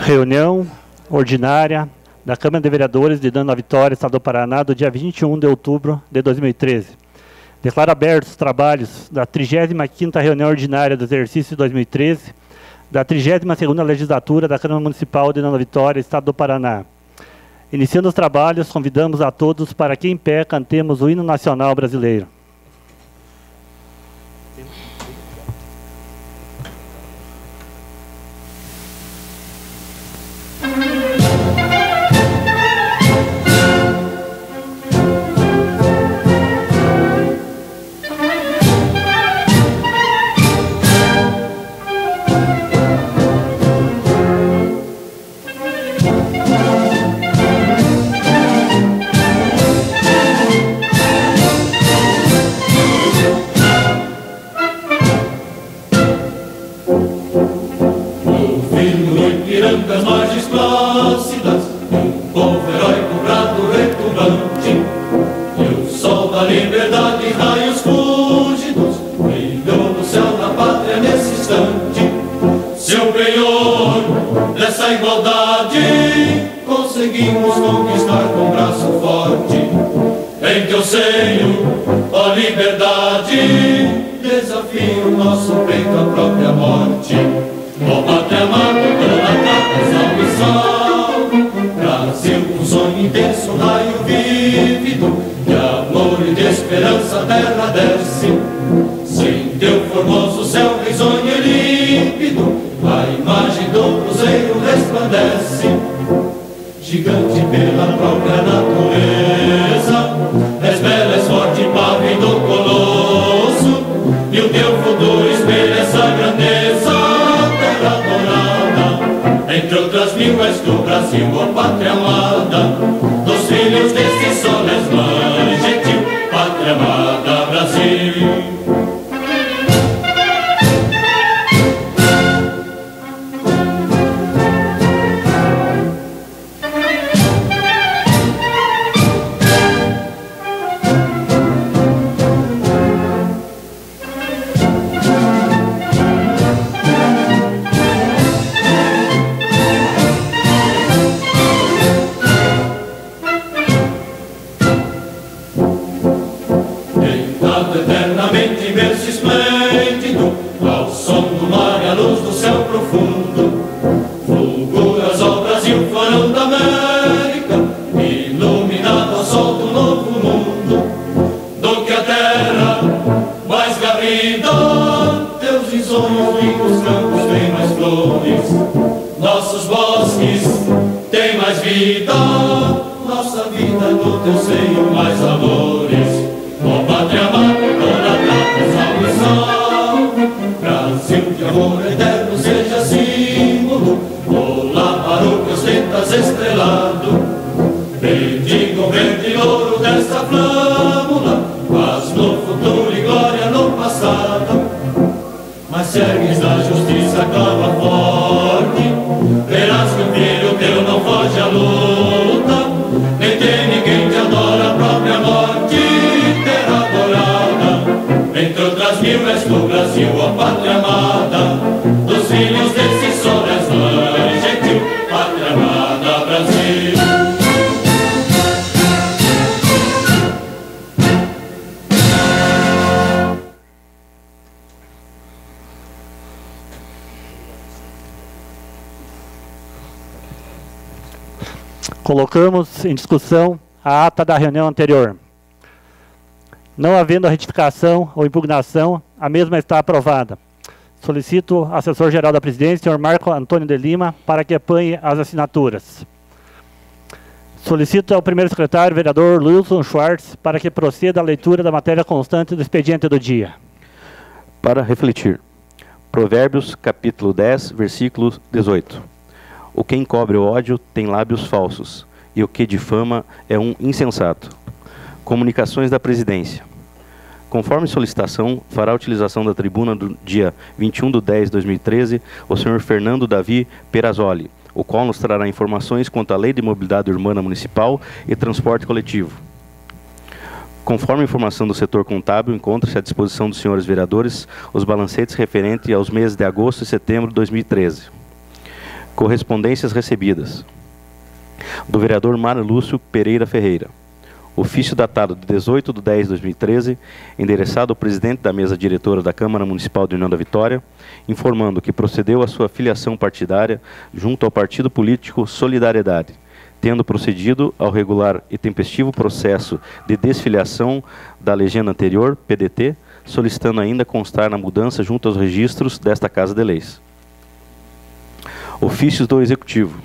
Reunião ordinária da Câmara de Vereadores de Nova Vitória, Estado do Paraná, do dia 21 de outubro de 2013. Declaro abertos os trabalhos da 35ª reunião ordinária do exercício 2013, da 32ª legislatura da Câmara Municipal de Nova Vitória, Estado do Paraná. Iniciando os trabalhos, convidamos a todos para que em pé cantemos o hino nacional brasileiro. Das margens plácidas, um povo heróico, brado, retumbante, e o sol da liberdade, raios fúlgidos, brilhou no céu da pátria nesse instante. Seu penhor dessa igualdade, conseguimos conquistar com braço forte. Em teu seio, ó liberdade, desafia o nosso peito à própria morte. Ó pátria amada, toda capa, salve, salve. Brasil, um sonho intenso, raio vívido, de amor e de esperança a terra desce. Sem teu formoso céu risonho e límpido, a imagem do cruzeiro resplandece. Gigante pela própria natureza, és bela, és forte, pavio do colosso, e o teu futuro espelha essa grandeza. Entre outras mil és do Brasil, ó pátria amada, dos filhos deste sol és mãe gentil, pátria amada Brasil. Eternamente imenso e esplêndido, ao som do mar e à luz do céu profundo, fulguras ao Brasil, farão da América, iluminado ao sol do novo mundo. Do que a terra mais garrida, teus risonhos ricos campos têm mais flores, nossos bosques têm mais vida, nossa vida no teu seio mais amores. Ó pátria amada, toda capa, salve, salve. Brasil de amor eterno seja símbolo, olá para o que ostentas estrelado. Bendiga o verde e louro desta flâmula, paz no futuro e glória no passado. Mas se ergues da justiça, clama forte, verás que o filho teu não foge à luta, nem tem ninguém que adora a própria morte. Entre outras mil és do Brasil, ó pátria amada, dos filhos desse sol és mãe gentil, pátria amada Brasil. Colocamos em discussão a ata da reunião anterior. Não havendo a retificação ou impugnação, a mesma está aprovada. Solicito ao assessor-geral da presidência, senhor Marco Antônio de Lima, para que apanhe as assinaturas. Solicito ao primeiro secretário, vereador Wilson Schwartz, para que proceda a leitura da matéria constante do expediente do dia. Para refletir. Provérbios, capítulo 10, versículo 18. O que encobre o ódio tem lábios falsos, e o que difama é um insensato. Comunicações da presidência. Conforme solicitação, fará utilização da tribuna do dia 21/10/2013 o senhor Fernando Davi Perazzoli, o qual nos trará informações quanto à Lei de Mobilidade Urbana Municipal e Transporte Coletivo. Conforme a informação do setor contábil, encontra-se à disposição dos senhores vereadores os balancetes referentes aos meses de agosto e setembro de 2013. Correspondências recebidas. Do vereador Mário Lúcio Pereira Ferreira. Ofício datado de 18/10/2013, endereçado ao presidente da mesa diretora da Câmara Municipal de União da Vitória, informando que procedeu à sua filiação partidária junto ao partido político Solidariedade, tendo procedido ao regular e tempestivo processo de desfiliação da legenda anterior, PDT, solicitando ainda constar na mudança junto aos registros desta Casa de Leis. Ofícios do Executivo.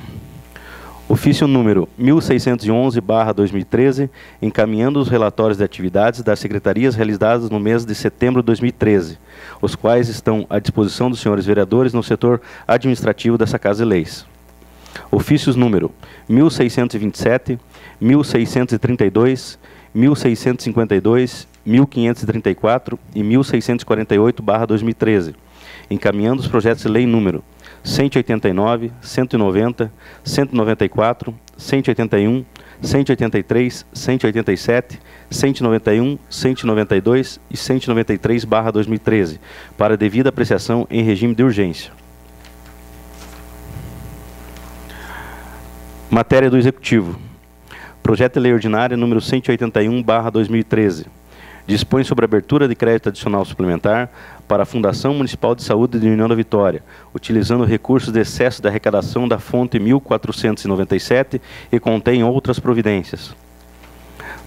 Ofício número 1611/2013, encaminhando os relatórios de atividades das secretarias realizadas no mês de setembro de 2013, os quais estão à disposição dos senhores vereadores no setor administrativo dessa Casa de Leis. Ofícios número 1627, 1632, 1652, 1534 e 1648/2013, encaminhando os projetos de lei número 189, 190, 194, 181, 183, 187, 191, 192 e 193/2013, para devida apreciação em regime de urgência. Matéria do Executivo. Projeto de Lei Ordinária número 181/2013. Dispõe sobre a abertura de crédito adicional suplementar para a Fundação Municipal de Saúde de União da Vitória, utilizando recursos de excesso da arrecadação da fonte 1497 e contém outras providências.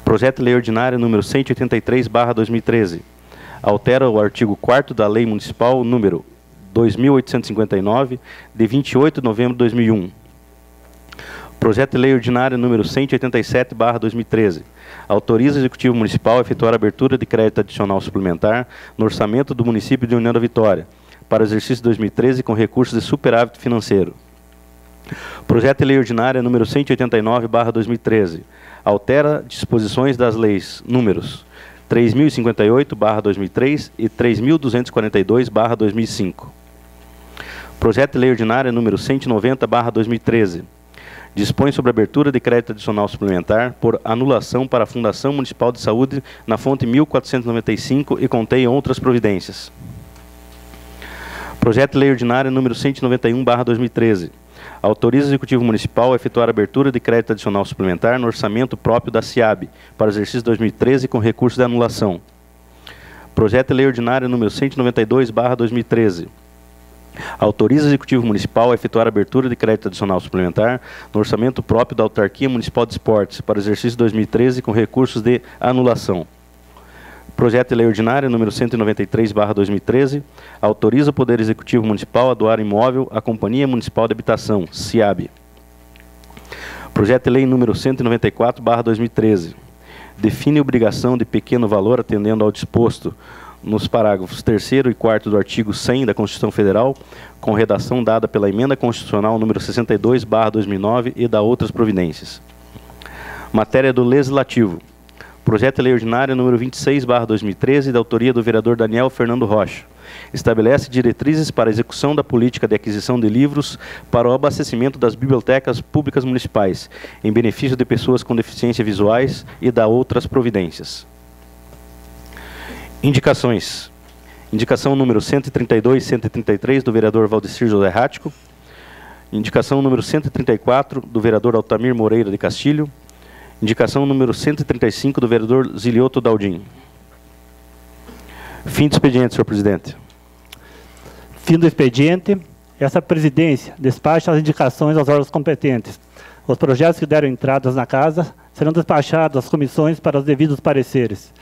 Projeto de Lei Ordinária número 183/2013. Altera o artigo 4º da Lei Municipal número 2859, de 28 de novembro de 2001. Projeto de Lei Ordinária número 187/2013. Autoriza o Executivo Municipal a efetuar a abertura de crédito adicional suplementar no orçamento do município de União da Vitória, para o exercício 2013 com recursos de superávit financeiro. Projeto de Lei Ordinária número 189/2013. Altera disposições das leis números 3058/2003 e 3242/2005. Projeto de Lei Ordinária número 190/2013. Dispõe sobre a abertura de crédito adicional suplementar por anulação para a Fundação Municipal de Saúde na fonte 1495 e contém outras providências. Projeto de Lei Ordinária número 191/2013. Autoriza o Executivo Municipal a efetuar a abertura de crédito adicional suplementar no orçamento próprio da SIAB para o exercício 2013 com recurso de anulação. Projeto de Lei Ordinária número 192/2013. Autoriza o Executivo Municipal a efetuar a abertura de crédito adicional suplementar no orçamento próprio da Autarquia Municipal de Esportes para o exercício 2013 com recursos de anulação. Projeto de Lei Ordinária número 193/2013. Autoriza o Poder Executivo Municipal a doar imóvel à Companhia Municipal de Habitação, SIAB. Projeto de Lei número 194/2013. Define obrigação de pequeno valor atendendo ao disposto nos parágrafos 3º e 4º do artigo 100 da Constituição Federal, com redação dada pela Emenda Constitucional número 62/2009 e da outras providências. Matéria do Legislativo. Projeto de Lei Ordinária número 26/2013, da autoria do vereador Daniel Fernando Rocha. Estabelece diretrizes para a execução da política de aquisição de livros para o abastecimento das bibliotecas públicas municipais, em benefício de pessoas com deficiências visuais e da outras providências. Indicações. Indicação número 132 e 133 do vereador Valdecir José Rático. Indicação número 134 do vereador Altamir Moreira de Castilho. Indicação número 135 do vereador Zilioto Daldim. Fim do expediente, senhor presidente. Fim do expediente. Essa presidência despacha as indicações aos órgãos competentes. Os projetos que deram entradas na casa serão despachados às comissões para os devidos pareceres.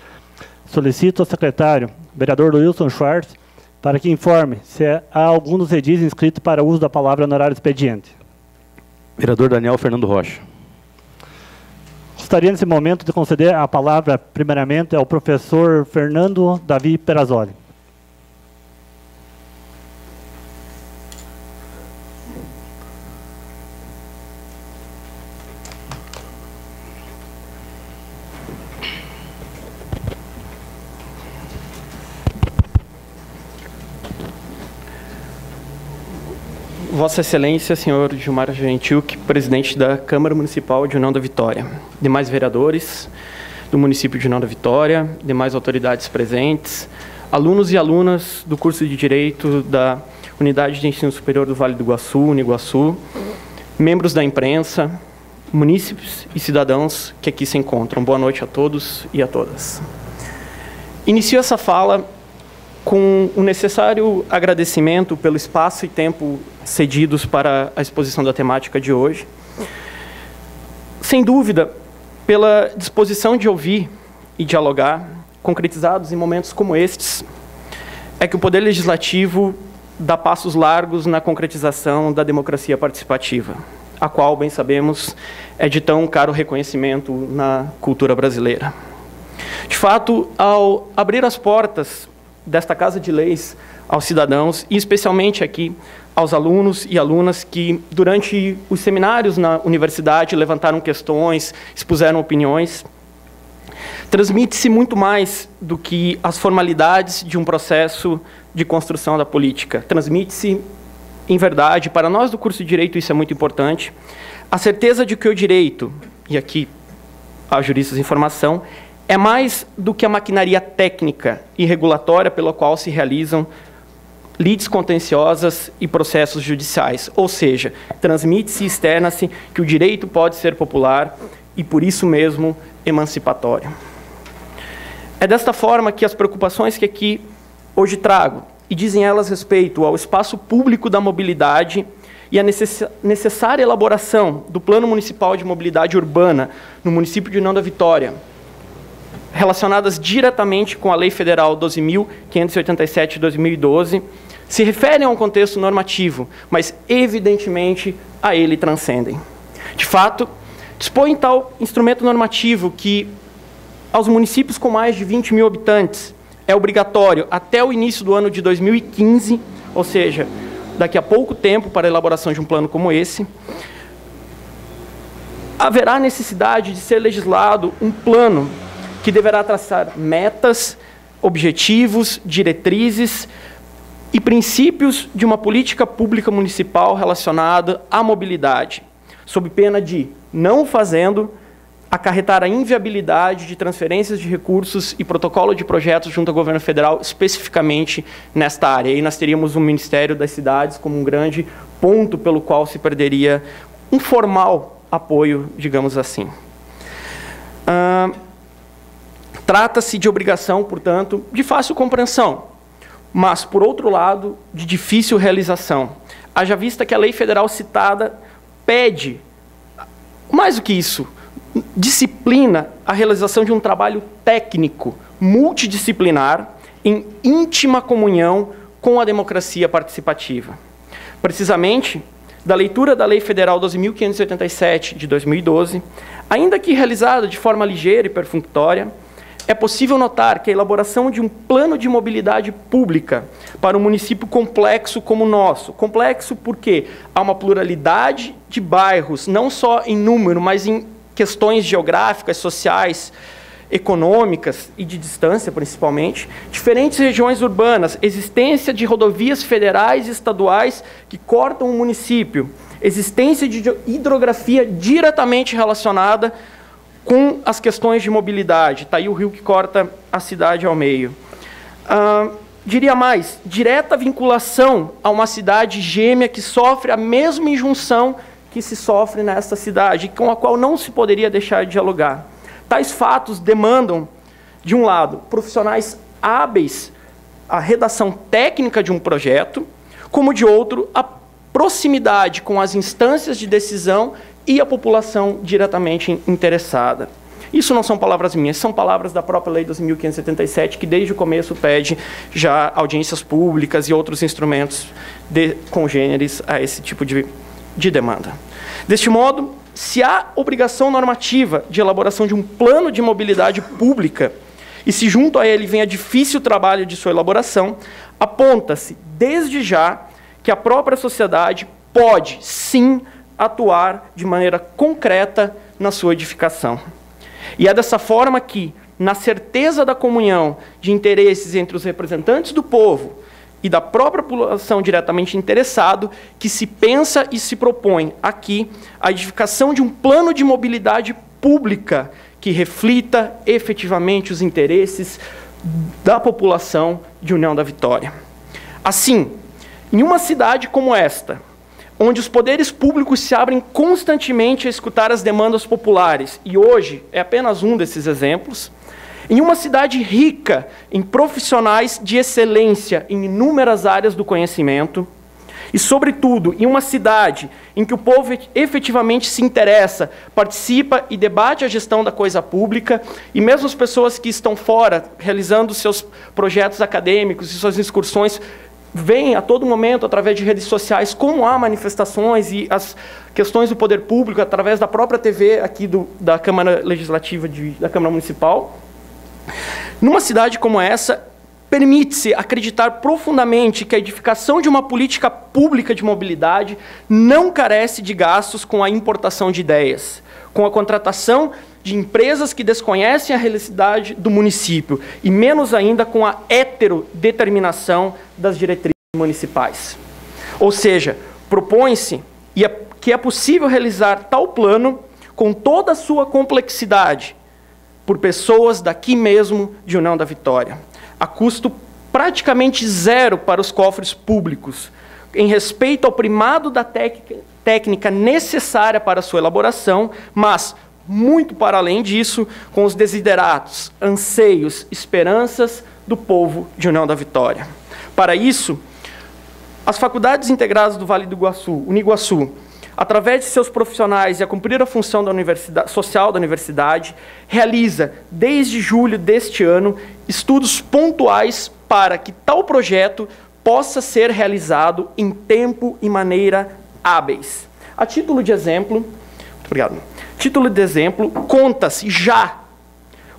Solicito ao secretário, vereador Wilson Schwartz, para que informe se há algum dos edis inscrito para uso da palavra no horário expediente. Vereador Daniel Fernando Rocha. Gostaria, nesse momento, de conceder a palavra, primeiramente, ao professor Fernando Davi Perazzoli. Vossa Excelência, senhor Gilmar Gentil, presidente da Câmara Municipal de União da Vitória, demais vereadores do município de União da Vitória, demais autoridades presentes, alunos e alunas do curso de Direito da Unidade de Ensino Superior do Vale do Iguaçu, Uniguaçu, membros da imprensa, munícipes e cidadãos que aqui se encontram. Boa noite a todos e a todas. Inicio essa fala com o necessário agradecimento pelo espaço e tempo cedidos para a exposição da temática de hoje. Sem dúvida, pela disposição de ouvir e dialogar, concretizados em momentos como estes, é que o Poder Legislativo dá passos largos na concretização da democracia participativa, a qual, bem sabemos, é de tão caro reconhecimento na cultura brasileira. De fato, ao abrir as portas desta Casa de Leis aos cidadãos, e especialmente aqui aos alunos e alunas que, durante os seminários na universidade, levantaram questões, expuseram opiniões, transmite-se muito mais do que as formalidades de um processo de construção da política. Transmite-se, em verdade, para nós do curso de Direito isso é muito importante, a certeza de que o direito, e aqui há juristas em formação, é mais do que a maquinaria técnica e regulatória pela qual se realizam lides contenciosas e processos judiciais. Ou seja, transmite-se e externa-se que o direito pode ser popular e, por isso mesmo, emancipatório. É desta forma que as preocupações que aqui hoje trago, e dizem elas respeito ao espaço público da mobilidade e a necessária elaboração do Plano Municipal de Mobilidade Urbana no município de União da Vitória, relacionadas diretamente com a Lei Federal 12.587 de 2012, se referem a um contexto normativo, mas, evidentemente, a ele transcendem. De fato, dispõe tal instrumento normativo que, aos municípios com mais de 20 mil habitantes, é obrigatório, até o início do ano de 2015, ou seja, daqui a pouco tempo para a elaboração de um plano como esse, haverá necessidade de ser legislado um plano que deverá traçar metas, objetivos, diretrizes e princípios de uma política pública municipal relacionada à mobilidade, sob pena de, não o fazendo, acarretar a inviabilidade de transferências de recursos e protocolo de projetos junto ao governo federal, especificamente nesta área. E nós teríamos um Ministério das Cidades como um grande ponto pelo qual se perderia um formal apoio, digamos assim. Trata-se de obrigação, portanto, de fácil compreensão, mas, por outro lado, de difícil realização. Haja vista que a lei federal citada pede, mais do que isso, disciplina a realização de um trabalho técnico, multidisciplinar, em íntima comunhão com a democracia participativa. Precisamente, da leitura da Lei Federal 12.587 de 2012, ainda que realizada de forma ligeira e perfunctória, é possível notar que a elaboração de um plano de mobilidade pública para um município complexo como o nosso, complexo porque há uma pluralidade de bairros, não só em número, mas em questões geográficas, sociais, econômicas e de distância, principalmente, diferentes regiões urbanas, existência de rodovias federais e estaduais que cortam o município, existência de hidrografia diretamente relacionada com as questões de mobilidade. Está aí o rio que corta a cidade ao meio. Diria mais, direta vinculação a uma cidade gêmea que sofre a mesma injunção que se sofre nesta cidade, com a qual não se poderia deixar de dialogar. Tais fatos demandam, de um lado, profissionais hábeis à redação técnica de um projeto, como de outro, a proximidade com as instâncias de decisão e a população diretamente interessada. Isso não são palavras minhas, são palavras da própria Lei 12.577, que desde o começo pede já audiências públicas e outros instrumentos congêneres a esse tipo de demanda. Deste modo, se há obrigação normativa de elaboração de um plano de mobilidade pública, e se junto a ele vem a difícil trabalho de sua elaboração, aponta-se, desde já, que a própria sociedade pode, sim, atuar de maneira concreta na sua edificação. E é dessa forma que, na certeza da comunhão de interesses entre os representantes do povo e da própria população diretamente interessado, que se pensa e se propõe aqui a edificação de um plano de mobilidade pública que reflita efetivamente os interesses da população de União da Vitória. Assim, Em uma cidade como esta, onde os poderes públicos se abrem constantemente a escutar as demandas populares, e hoje é apenas um desses exemplos, em uma cidade rica em profissionais de excelência em inúmeras áreas do conhecimento, e, sobretudo, em uma cidade em que o povo efetivamente se interessa, participa e debate a gestão da coisa pública, e mesmo as pessoas que estão fora, realizando seus projetos acadêmicos e suas excursões, veem a todo momento, através de redes sociais, como há manifestações e as questões do poder público, através da própria TV aqui da Câmara Legislativa, da Câmara Municipal. Numa cidade como essa, permite-se acreditar profundamente que a edificação de uma política pública de mobilidade não carece de gastos com a importação de ideias, com a contratação de empresas que desconhecem a realidade do município, e menos ainda com a heterodeterminação das diretrizes municipais. Ou seja, propõe-se que é possível realizar tal plano com toda a sua complexidade por pessoas daqui mesmo de União da Vitória, a custo praticamente zero para os cofres públicos, em respeito ao primado da técnica necessária para a sua elaboração, mas, muito para além disso, com os desideratos, anseios, esperanças do povo de União da Vitória. Para isso, as faculdades integradas do Vale do Iguaçu, Uniguaçu, através de seus profissionais e a cumprir a função social da universidade, realiza, desde julho deste ano, estudos pontuais para que tal projeto possa ser realizado em tempo e maneira hábeis. A título de exemplo, conta-se já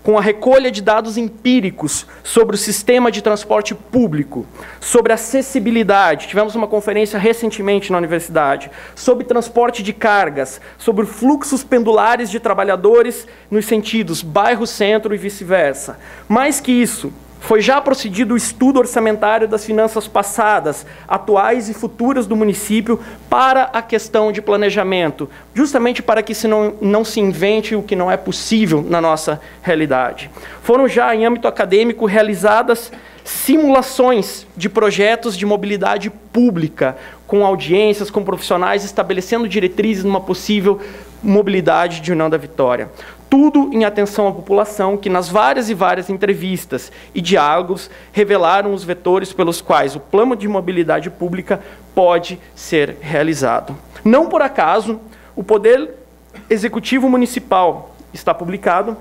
com a recolha de dados empíricos sobre o sistema de transporte público, sobre acessibilidade, tivemos uma conferência recentemente na universidade, sobre transporte de cargas, sobre fluxos pendulares de trabalhadores nos sentidos bairro-centro e vice-versa. Mais que isso, foi já procedido o estudo orçamentário das finanças passadas, atuais e futuras do município para a questão de planejamento, justamente para que não se invente o que não é possível na nossa realidade. Foram já, em âmbito acadêmico, realizadas simulações de projetos de mobilidade pública, com audiências, com profissionais, estabelecendo diretrizes numa possível mobilidade de União da Vitória. Tudo em atenção à população, que nas várias entrevistas e diálogos revelaram os vetores pelos quais o plano de mobilidade pública pode ser realizado. Não por acaso, o Poder Executivo Municipal, está publicado,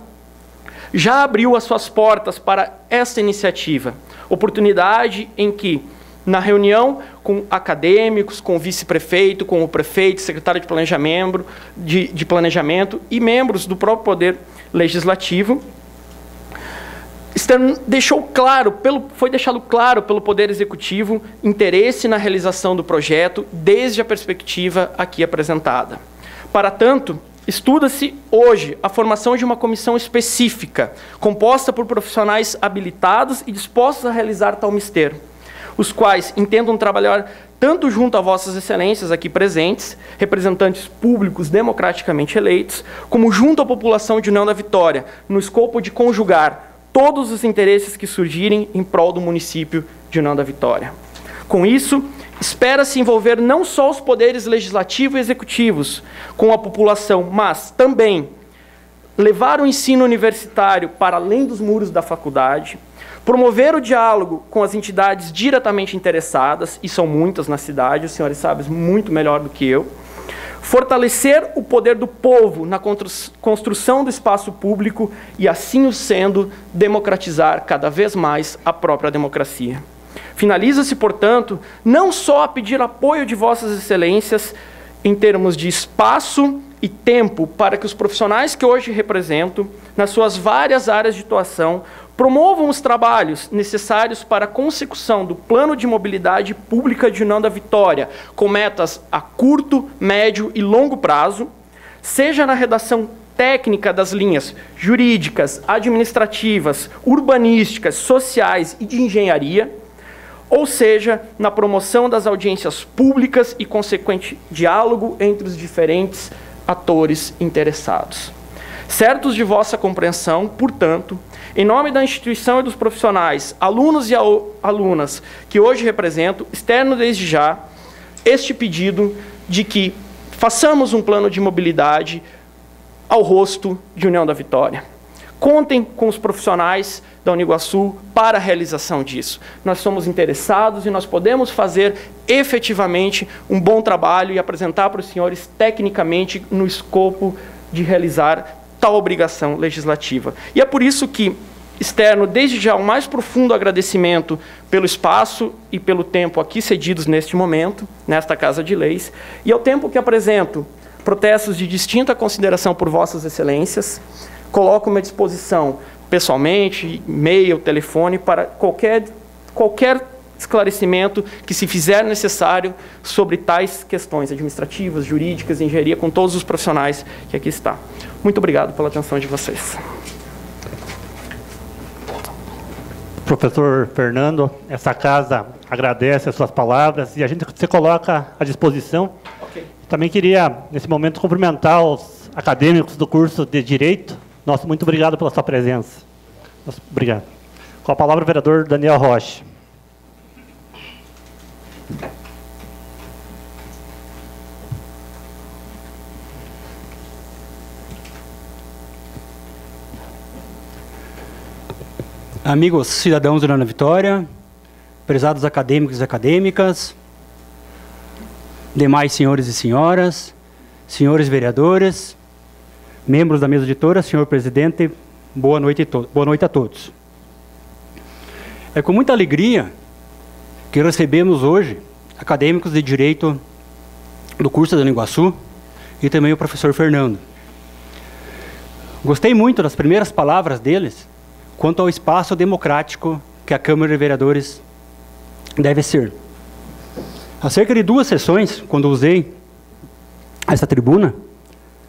já abriu as suas portas para essa iniciativa, oportunidade em que, na reunião com acadêmicos, com o vice-prefeito, com o prefeito, secretário de planejamento e membros do próprio Poder Legislativo, foi deixado claro pelo Poder Executivo interesse na realização do projeto desde a perspectiva aqui apresentada. Para tanto, estuda-se hoje a formação de uma comissão específica, composta por profissionais habilitados e dispostos a realizar tal mister, os quais intendam trabalhar tanto junto a vossas excelências aqui presentes, representantes públicos democraticamente eleitos, como junto à população de União da Vitória, no escopo de conjugar todos os interesses que surgirem em prol do município de União da Vitória. Com isso, espera-se envolver não só os poderes legislativo e executivos com a população, mas também levar o ensino universitário para além dos muros da faculdade, promover o diálogo com as entidades diretamente interessadas, e são muitas na cidade, os senhores sabem muito melhor do que eu, fortalecer o poder do povo na construção do espaço público e, assim o sendo, democratizar cada vez mais a própria democracia. Finaliza-se, portanto, não só a pedir apoio de vossas excelências em termos de espaço e tempo para que os profissionais que hoje represento, nas suas várias áreas de atuação, promovam os trabalhos necessários para a consecução do Plano de Mobilidade Pública de União da Vitória, com metas a curto, médio e longo prazo, seja na redação técnica das linhas jurídicas, administrativas, urbanísticas, sociais e de engenharia, ou seja, na promoção das audiências públicas e consequente diálogo entre os diferentes atores interessados. Certos de vossa compreensão, portanto, em nome da instituição e dos profissionais, alunos e alunas que hoje represento, externo desde já este pedido de que façamos um plano de mobilidade ao rosto de União da Vitória. Contem com os profissionais da Uniguaçu para a realização disso. Nós somos interessados e nós podemos fazer efetivamente um bom trabalho e apresentar para os senhores tecnicamente no escopo de realizar tal obrigação legislativa. E é por isso que externo desde já o mais profundo agradecimento pelo espaço e pelo tempo aqui cedidos neste momento, nesta Casa de Leis, e ao tempo que apresento protestos de distinta consideração por vossas excelências, coloco-me à disposição pessoalmente, e-mail, telefone, para qualquer esclarecimento que se fizer necessário sobre tais questões administrativas, jurídicas, engenharia, com todos os profissionais que aqui estão. Muito obrigado pela atenção de vocês. Professor Fernando, essa casa agradece as suas palavras e a gente se coloca à disposição. Okay. Também queria, nesse momento, cumprimentar os acadêmicos do curso de Direito. Nosso muito obrigado pela sua presença. Obrigado. Com a palavra o vereador Daniel Rocha. Amigos cidadãos da União da Vitória, prezados acadêmicos e acadêmicas, demais senhores e senhoras, senhores vereadores, membros da mesa editora, senhor presidente, boa noite a todos. É com muita alegria que recebemos hoje acadêmicos de Direito do curso da Uniguaçu e também o professor Fernando. Gostei muito das primeiras palavras deles quanto ao espaço democrático que a Câmara de Vereadores deve ser. Há cerca de 2 sessões, quando usei essa tribuna,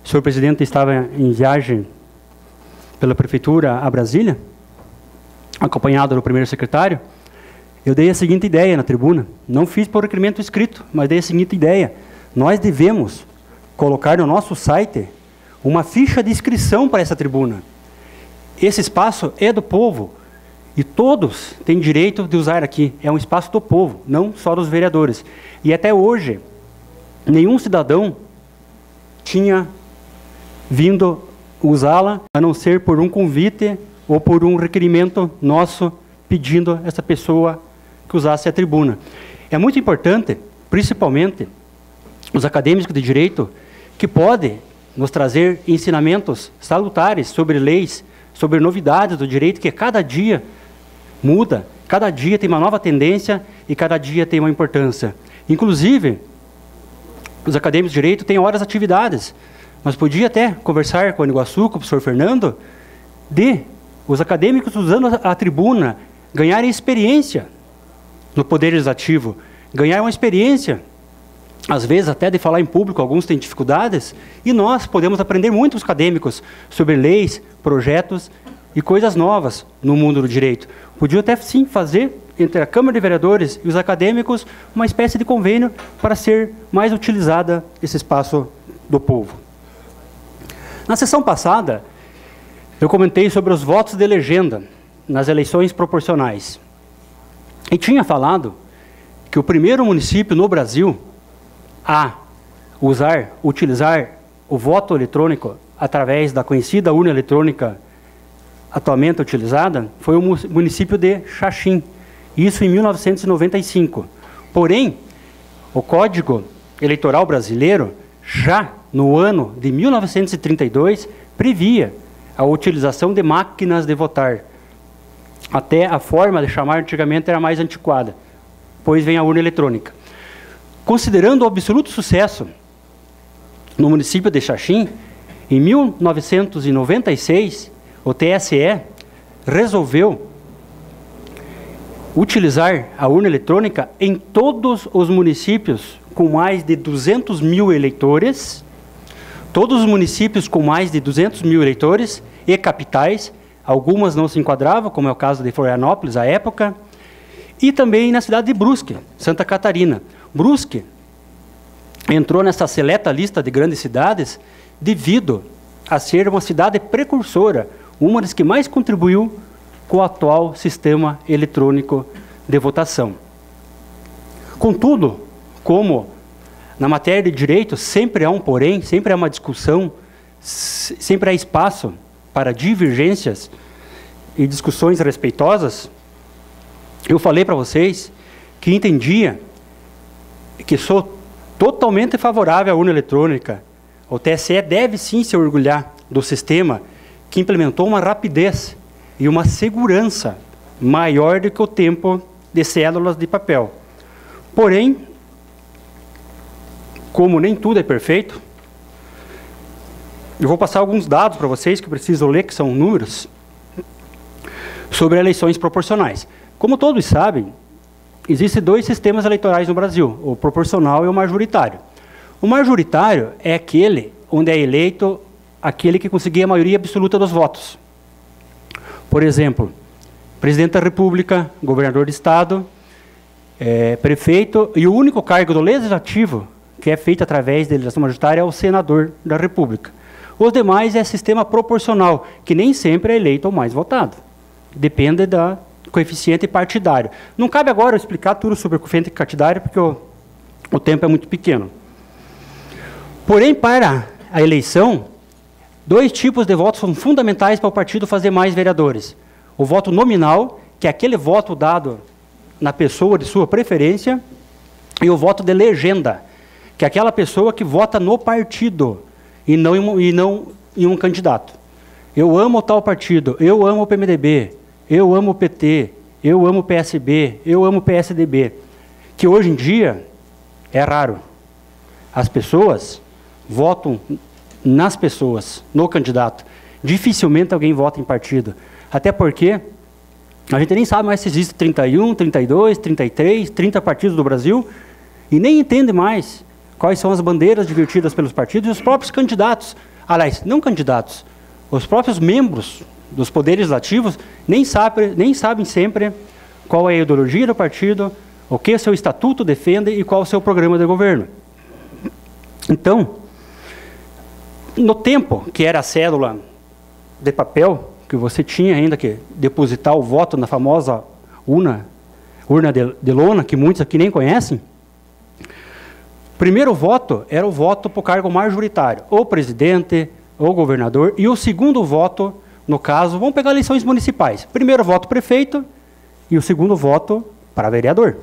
o senhor presidente estava em viagem pela prefeitura a Brasília, acompanhado do primeiro secretário, eu dei a seguinte ideia na tribuna, não fiz por requerimento escrito, mas dei a seguinte ideia: nós devemos colocar no nosso site uma ficha de inscrição para essa tribuna. Esse espaço é do povo e todos têm direito de usar aqui. É um espaço do povo, não só dos vereadores. E até hoje, nenhum cidadão tinha vindo usá-la, a não ser por um convite ou por um requerimento nosso pedindo essa pessoa que usasse a tribuna. É muito importante, principalmente, os acadêmicos de direito, que podem nos trazer ensinamentos salutares sobre leis, sobre novidades do direito, que cada dia muda, cada dia tem uma nova tendência e cada dia tem uma importância. Inclusive, os acadêmicos de direito têm horas de atividades. Mas podia até conversar com o Uniguaçu, com o professor Fernando, de os acadêmicos usando a tribuna ganharem experiência no Poder Legislativo, ganhar uma experiência, às vezes até de falar em público, alguns têm dificuldades, e nós podemos aprender muito com os acadêmicos sobre leis, projetos e coisas novas no mundo do direito. Podia até sim fazer entre a Câmara de Vereadores e os acadêmicos uma espécie de convênio para ser mais utilizada esse espaço do povo. Na sessão passada, eu comentei sobre os votos de legenda nas eleições proporcionais. E tinha falado que o primeiro município no Brasil a utilizar o voto eletrônico através da conhecida urna eletrônica atualmente utilizada foi o município de Xaxim, isso em 1995. Porém, o Código Eleitoral Brasileiro, já no ano de 1932, previa a utilização de máquinas de votar. Até a forma de chamar antigamente era mais antiquada, pois vem a urna eletrônica. Considerando o absoluto sucesso no município de Xaxim, em 1996, o TSE resolveu utilizar a urna eletrônica em todos os municípios com mais de 200 mil eleitores, todos os municípios com mais de 200 mil eleitores e capitais, algumas não se enquadravam, como é o caso de Florianópolis, à época, e também na cidade de Brusque, Santa Catarina. Brusque entrou nessa seleta lista de grandes cidades devido a ser uma cidade precursora, uma das que mais contribuiu com o atual sistema eletrônico de votação. Contudo, como na matéria de direito sempre há um porém, sempre há uma discussão, sempre há espaço para divergências e discussões respeitosas, eu falei para vocês que entendia que sou totalmente favorável à urna eletrônica. O TSE deve sim se orgulhar do sistema que implementou uma rapidez e uma segurança maior do que o tempo de células de papel. Porém, como nem tudo é perfeito, eu vou passar alguns dados para vocês que eu preciso ler, que são números, sobre eleições proporcionais. Como todos sabem, existem dois sistemas eleitorais no Brasil, o proporcional e o majoritário. O majoritário é aquele onde é eleito aquele que conseguir a maioria absoluta dos votos. Por exemplo, presidente da República, governador de estado, prefeito, e o único cargo do legislativo que é feito através da eleição majoritária é o senador da República. Os demais é sistema proporcional, que nem sempre é eleito o mais votado. Depende do coeficiente partidário. Não cabe agora eu explicar tudo sobre o coeficiente partidário, porque o tempo é muito pequeno. Porém, para a eleição, dois tipos de votos são fundamentais para o partido fazer mais vereadores. O voto nominal, que é aquele voto dado na pessoa de sua preferência, e o voto de legenda, que é aquela pessoa que vota no partido e não em um candidato. Eu amo tal partido, eu amo o PMDB, eu amo o PT, eu amo o PSB, eu amo o PSDB, que hoje em dia é raro. As pessoas votam nas pessoas, no candidato. Dificilmente alguém vota em partido. Até porque a gente nem sabe mais se existe 31, 32, 33, 30 partidos do Brasil e nem entende mais quais são as bandeiras divertidas pelos partidos e os próprios candidatos. Aliás, não candidatos, os próprios membros dos poderes legislativos nem sabem sempre qual é a ideologia do partido, o que o seu estatuto defende e qual é o seu programa de governo. Então, no tempo que era a cédula de papel, que você tinha ainda que depositar o voto na famosa urna de lona, que muitos aqui nem conhecem, o primeiro voto era o voto para o cargo majoritário, ou presidente, ou governador, e o segundo voto, no caso, vamos pegar eleições municipais. Primeiro voto prefeito e o segundo voto para vereador.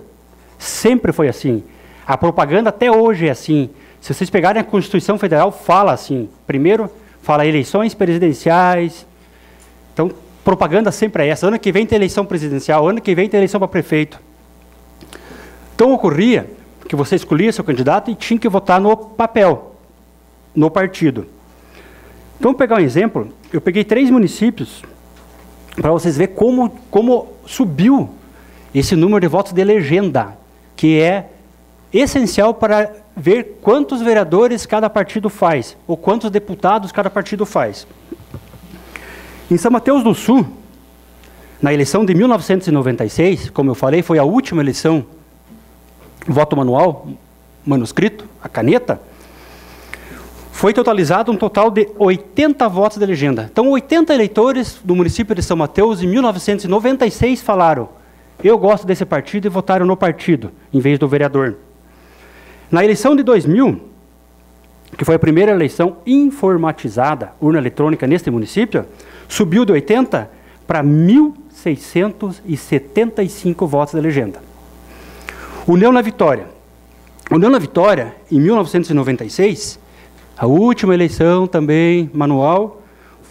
Sempre foi assim. A propaganda até hoje é assim. Se vocês pegarem a Constituição Federal, fala assim. Primeiro, fala eleições presidenciais. Então, propaganda sempre é essa. Ano que vem tem eleição presidencial, ano que vem tem eleição para prefeito. Então, ocorria que você escolhia seu candidato e tinha que votar no papel, no partido. Então, vou pegar um exemplo. Eu peguei 3 municípios para vocês verem como subiu esse número de votos de legenda, que é essencial para ver quantos vereadores cada partido faz, ou quantos deputados cada partido faz. Em São Mateus do Sul, na eleição de 1996, como eu falei, foi a última eleição, voto manual, manuscrito, a caneta, foi totalizado um total de 80 votos de legenda. Então, 80 eleitores do município de São Mateus, em 1996, falaram: eu gosto desse partido, e votaram no partido, em vez do vereador. Na eleição de 2000, que foi a primeira eleição informatizada, urna eletrônica neste município, subiu de 80 para 1.675 votos de legenda. União na Vitória. União na Vitória, em 1996, a última eleição também manual,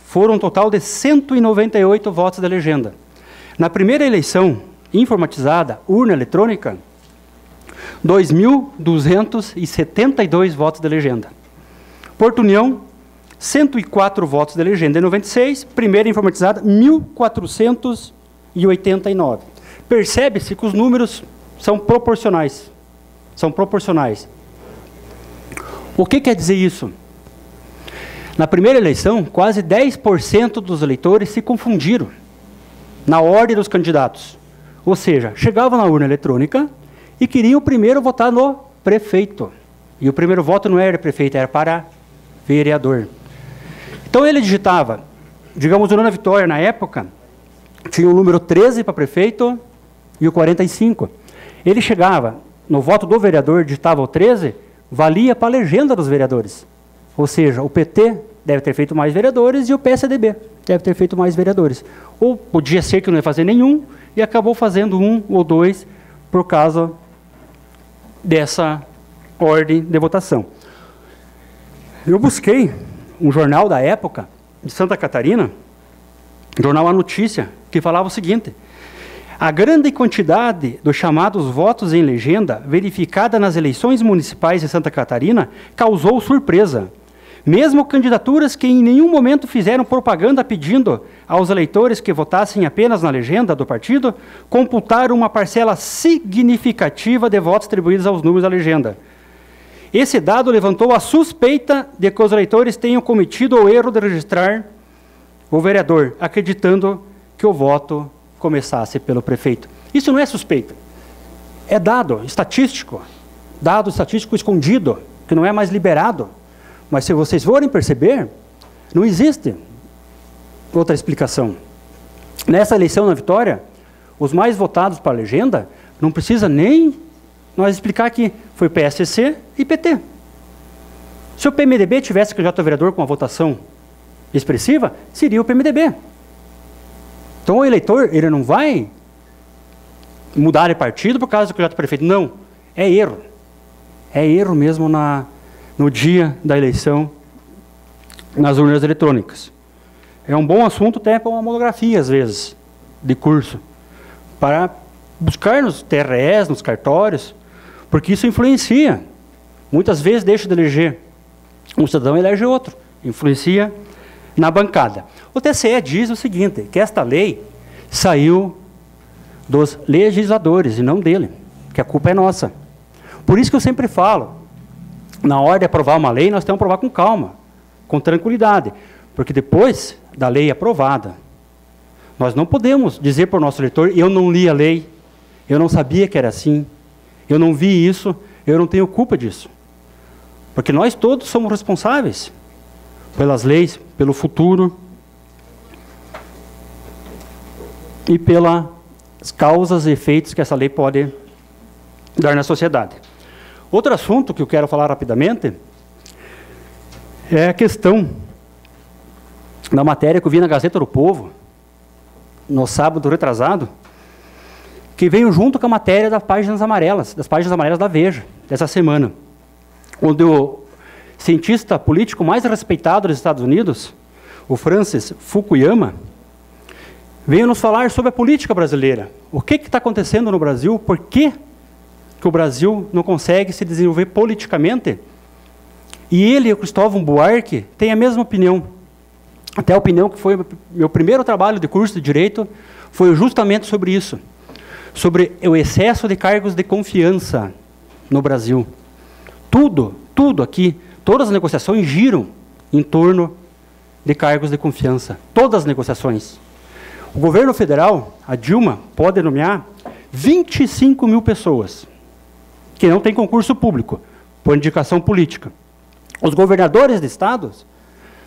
foram um total de 198 votos de legenda. Na primeira eleição informatizada, urna eletrônica, 2.272 votos de legenda. Porto União, 104 votos de legenda em 96, primeira informatizada, 1.489. Percebe-se que os números são proporcionais. São proporcionais. O que quer dizer isso? Na primeira eleição, quase 10% dos eleitores se confundiram na ordem dos candidatos. Ou seja, chegavam na urna eletrônica e queriam primeiro votar no prefeito. E o primeiro voto não era prefeito, era para vereador. Então ele digitava, digamos, o Dona Vitória, na época, tinha o número 13 para prefeito e o 45. Ele chegava, no voto do vereador, digitava o 13, valia para a legenda dos vereadores. Ou seja, o PT deve ter feito mais vereadores e o PSDB deve ter feito mais vereadores. Ou podia ser que não ia fazer nenhum e acabou fazendo 1 ou 2 por causa dessa ordem de votação. Eu busquei um jornal da época, de Santa Catarina, jornal A Notícia, que falava o seguinte: a grande quantidade dos chamados votos em legenda verificada nas eleições municipais de Santa Catarina causou surpresa. Mesmo candidaturas que em nenhum momento fizeram propaganda pedindo aos eleitores que votassem apenas na legenda do partido, computaram uma parcela significativa de votos atribuídos aos números da legenda. Esse dado levantou a suspeita de que os eleitores tenham cometido o erro de registrar o vereador, acreditando que o voto começasse pelo prefeito. Isso não é suspeita, é dado estatístico escondido, que não é mais liberado. Mas se vocês forem perceber, não existe outra explicação. Nessa eleição na Vitória, os mais votados para a legenda, não precisa nem nós explicar que foi PSC e PT. Se o PMDB tivesse candidato a vereador com uma votação expressiva, seria o PMDB. Então o eleitor, ele não vai mudar de partido por causa do candidato a prefeito. Não, é erro. É erro mesmo no dia da eleição nas urnas eletrônicas. É um bom assunto até para uma monografia, às vezes, de curso, para buscar nos TREs, nos cartórios, porque isso influencia. Muitas vezes deixa de eleger um cidadão e elege outro. Influencia na bancada. O TCE diz o seguinte, que esta lei saiu dos legisladores e não dele, que a culpa é nossa. Por isso que eu sempre falo, na hora de aprovar uma lei, nós temos que aprovar com calma, com tranquilidade, porque depois da lei aprovada, nós não podemos dizer para o nosso eleitor, eu não li a lei, eu não sabia que era assim, eu não vi isso, eu não tenho culpa disso. Porque nós todos somos responsáveis pelas leis, pelo futuro e pelas causas e efeitos que essa lei pode dar na sociedade. Outro assunto que eu quero falar rapidamente é a questão da matéria que eu vi na Gazeta do Povo, no sábado retrasado, que veio junto com a matéria das páginas amarelas da Veja, dessa semana, onde o cientista político mais respeitado dos Estados Unidos, o Francis Fukuyama, veio nos falar sobre a política brasileira. O que está acontecendo no Brasil? Por que o Brasil não consegue se desenvolver politicamente? E ele e o Cristóvão Buarque têm a mesma opinião. Até a opinião que foi meu primeiro trabalho de curso de Direito foi justamente sobre isso. Sobre o excesso de cargos de confiança no Brasil. Tudo aqui, todas as negociações giram em torno de cargos de confiança. Todas as negociações. O governo federal, a Dilma, pode nomear 25 mil pessoas que não têm concurso público, por indicação política. Os governadores de estados,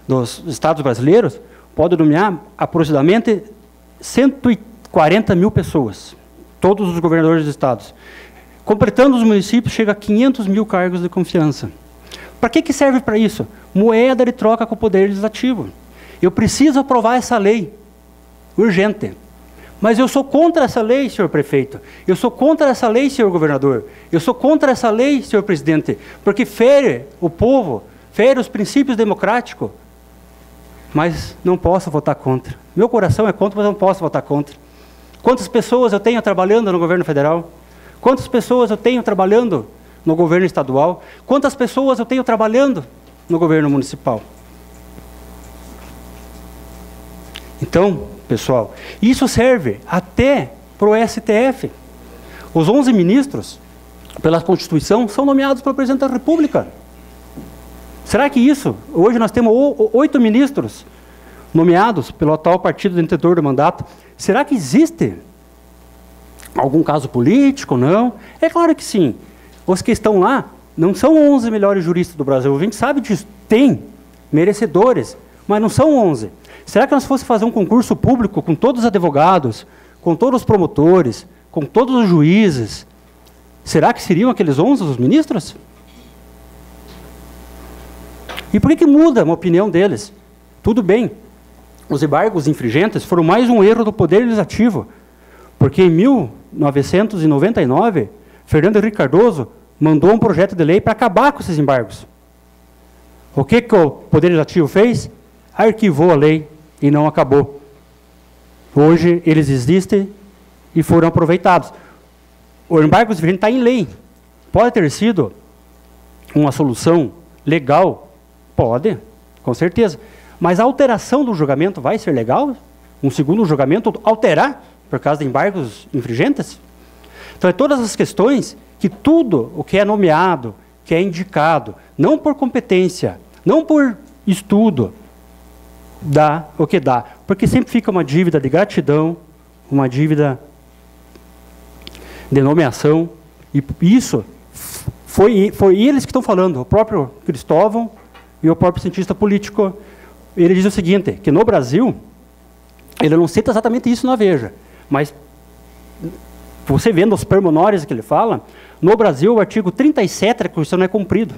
dos estados brasileiros, podem nomear aproximadamente 140 mil pessoas. Todos os governadores dos estados. Completando os municípios, chega a 500 mil cargos de confiança. Para que serve para isso? Moeda de troca com o poder legislativo. Eu preciso aprovar essa lei, urgente. Mas eu sou contra essa lei, senhor prefeito. Eu sou contra essa lei, senhor governador. Eu sou contra essa lei, senhor presidente, porque fere o povo, fere os princípios democráticos. Mas não posso votar contra. Meu coração é contra, mas não posso votar contra. Quantas pessoas eu tenho trabalhando no governo federal? Quantas pessoas eu tenho trabalhando no governo estadual? Quantas pessoas eu tenho trabalhando no governo municipal? Então, pessoal, isso serve até para o STF. Os 11 ministros, pela Constituição, são nomeados pelo presidente da República. Será que isso, hoje nós temos 8 ministros nomeados pelo atual partido detentor do mandato, será que existe algum caso político? Não. É claro que sim. Os que estão lá não são 11 melhores juristas do Brasil, a gente sabe disso. Tem merecedores, mas não são 11. Será que nós fosse fazer um concurso público com todos os advogados, com todos os promotores, com todos os juízes, será que seriam aqueles 11 os ministros? E por que muda a opinião deles? Tudo bem, os embargos infringentes foram mais um erro do Poder Legislativo, porque em 1999, Fernando Henrique Cardoso mandou um projeto de lei para acabar com esses embargos. O que o Poder Legislativo fez? Arquivou a lei e não acabou. Hoje eles existem e foram aproveitados. O embargo infringente está em lei. Pode ter sido uma solução legal? Pode, com certeza. Mas a alteração do julgamento vai ser legal? Um segundo julgamento alterar por causa de embargos infringentes? Então, é todas as questões que tudo o que é nomeado, que é indicado, não por competência, não por estudo, dá o que dá. Porque sempre fica uma dívida de gratidão, uma dívida de nomeação. E isso foi eles que estão falando, o próprio Cristóvão e o próprio cientista político. Ele diz o seguinte, que no Brasil, ele não cita exatamente isso na Veja, mas você vendo os pormenores que ele fala, no Brasil o artigo 37 da Constituição não é cumprido,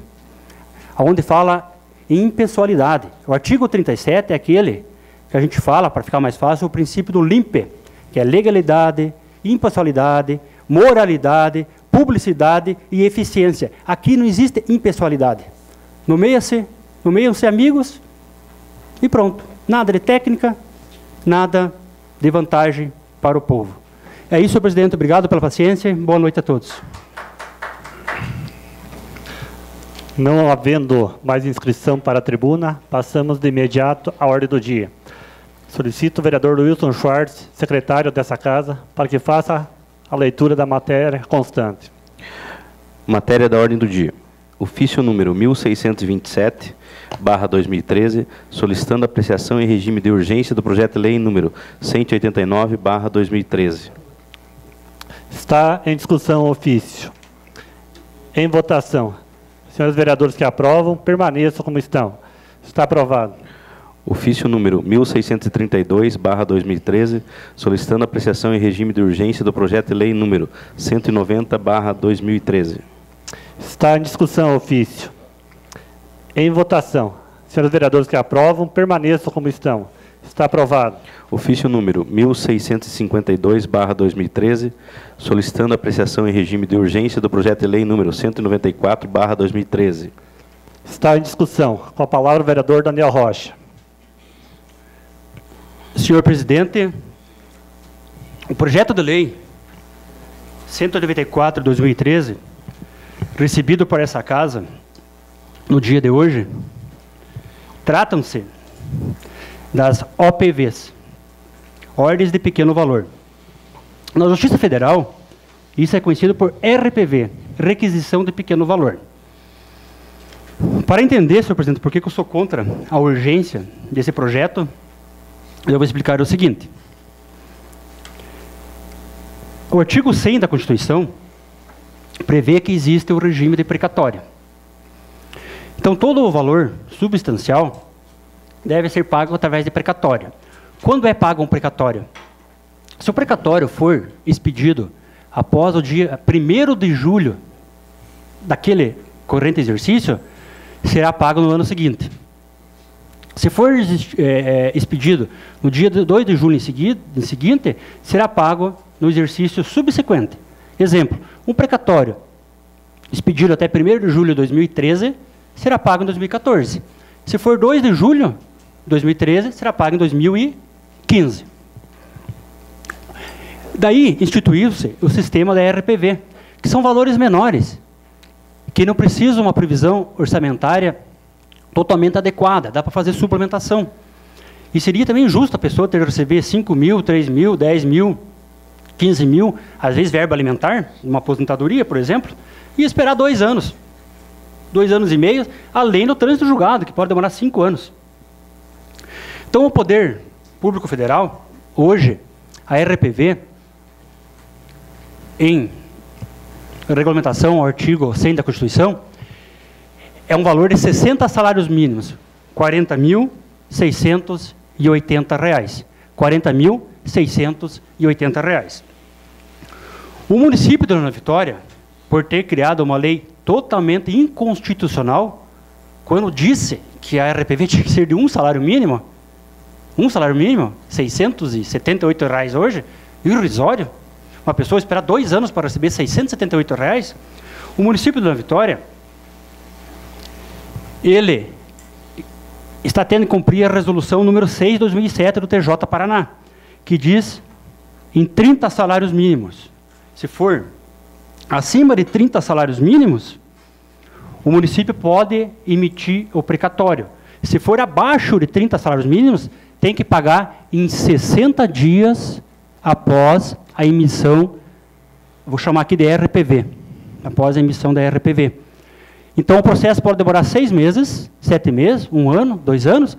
onde fala em impessoalidade. O artigo 37 é aquele que a gente fala, para ficar mais fácil, o princípio do LIMPE, que é legalidade, impessoalidade, moralidade, publicidade e eficiência. Aqui não existe impessoalidade. Nomeiam-se amigos e pronto. Nada de técnica, nada de vantagem para o povo. É isso, senhor presidente. Obrigado pela paciência. Boa noite a todos. Não havendo mais inscrição para a tribuna, passamos de imediato à ordem do dia. Solicito o vereador Wilson Schwartz, secretário dessa casa, para que faça a leitura da matéria constante. Matéria da ordem do dia. Ofício número 1627/2013, solicitando apreciação em regime de urgência do projeto de lei número 189/2013. Está em discussão o ofício. Em votação. Senhores vereadores que aprovam, permaneçam como estão. Está aprovado. Ofício número 1632/2013, solicitando apreciação em regime de urgência do projeto de lei número 190/2013. Está em discussão o ofício. Em votação. Senhores vereadores que aprovam, permaneçam como estão. Está aprovado. Ofício número 1652/2013, solicitando apreciação em regime de urgência do projeto de lei número 194/2013. Está em discussão. Com a palavra o vereador Daniel Rocha. Senhor presidente, o projeto de lei 194/2013, recebido por essa casa no dia de hoje, tratam-se das OPVs, Ordens de Pequeno Valor. Na Justiça Federal, isso é conhecido por RPV, Requisição de Pequeno Valor. Para entender, senhor presidente, por que eu sou contra a urgência desse projeto, eu vou explicar o seguinte. O artigo 100 da Constituição prevê que existe o regime de precatória. Então, todo o valor substancial deve ser pago através de precatória. Quando é pago um precatório? Se o precatório for expedido após o dia 1º de julho daquele corrente exercício, será pago no ano seguinte. Se for expedido no dia 2 de julho em seguinte, será pago no exercício subsequente. Exemplo, um precatório expedido até 1º de julho de 2013, será pago em 2014. Se for 2 de julho de 2013, será pago em 2015. Daí, instituiu-se o sistema da RPV, que são valores menores, que não precisam uma previsão orçamentária totalmente adequada, dá para fazer suplementação. E seria também justo a pessoa ter que receber 5 mil, 3 mil, 10 mil, 15 mil, às vezes verba alimentar, uma aposentadoria, por exemplo, e esperar 2 anos. 2 anos e meio, além do trânsito julgado, que pode demorar 5 anos. Então, o Poder Público Federal, hoje, a RPV, em regulamentação ao artigo 100 da Constituição, é um valor de 60 salários mínimos, 40 mil R$ 40.680. O município de Dona Vitória, por ter criado uma lei totalmente inconstitucional, quando disse que a RPV tinha que ser de um salário mínimo, R$ 678 hoje, irrisório, uma pessoa esperar 2 anos para receber R$ 678, o município de Dona Vitória, ele está tendo que cumprir a resolução número 6 de 2007 do TJ Paraná, que diz em 30 salários mínimos. Se for acima de 30 salários mínimos, o município pode emitir o precatório. Se for abaixo de 30 salários mínimos, tem que pagar em 60 dias após a emissão, vou chamar aqui de RPV, após a emissão da RPV. Então, o processo pode demorar 6 meses, 7 meses, 1 ano, 2 anos,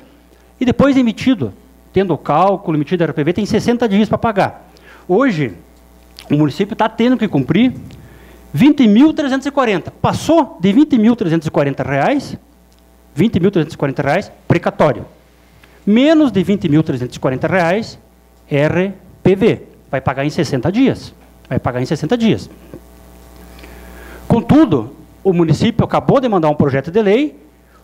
e depois emitido, tendo o cálculo, emitido a RPV, tem 60 dias para pagar. Hoje, o município está tendo que cumprir 20.340. Passou de R$ 20.340, precatório. Menos de R$ 20.340, RPV. Vai pagar em 60 dias. Contudo, o município acabou de mandar um projeto de lei,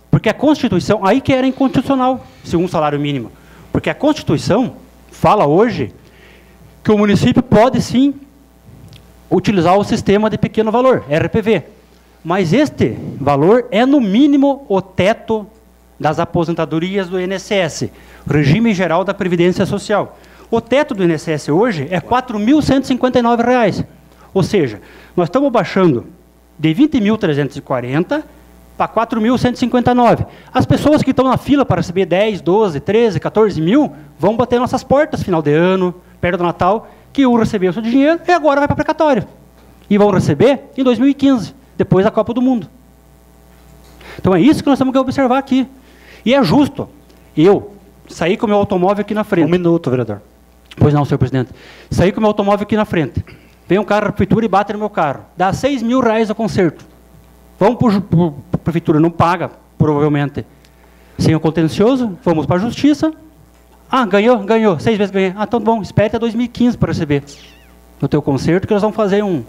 porque a Constituição, aí que era inconstitucional, segundo o salário mínimo. Porque a Constituição fala hoje que o município pode sim utilizar o sistema de pequeno valor, RPV. Mas este valor é, no mínimo, o teto das aposentadorias do INSS, Regime Geral da Previdência Social. O teto do INSS hoje é R$ 4.159. Ou seja, nós estamos baixando de 20.340 para 4.159. As pessoas que estão na fila para receber 10, 12, 13, 14 mil, vão bater nossas portas final de ano, perto do Natal, que recebeu o seu dinheiro e agora vai para precatório. E vão receber em 2015, depois da Copa do Mundo. Então é isso que nós temos que observar aqui. E é justo eu sair com o meu automóvel aqui na frente. 1 minuto, vereador. Pois não, senhor presidente. Sair com o meu automóvel aqui na frente. Vem um carro da prefeitura e bate no meu carro. Dá R$ 6.000 o conserto. Vamos para a prefeitura, não paga, provavelmente. Sem o contencioso, vamos para a justiça. Ah, ganhou, 6 vezes ganhei. Ah, então bom, espere até 2015 para receber o teu conserto, que nós vamos fazer um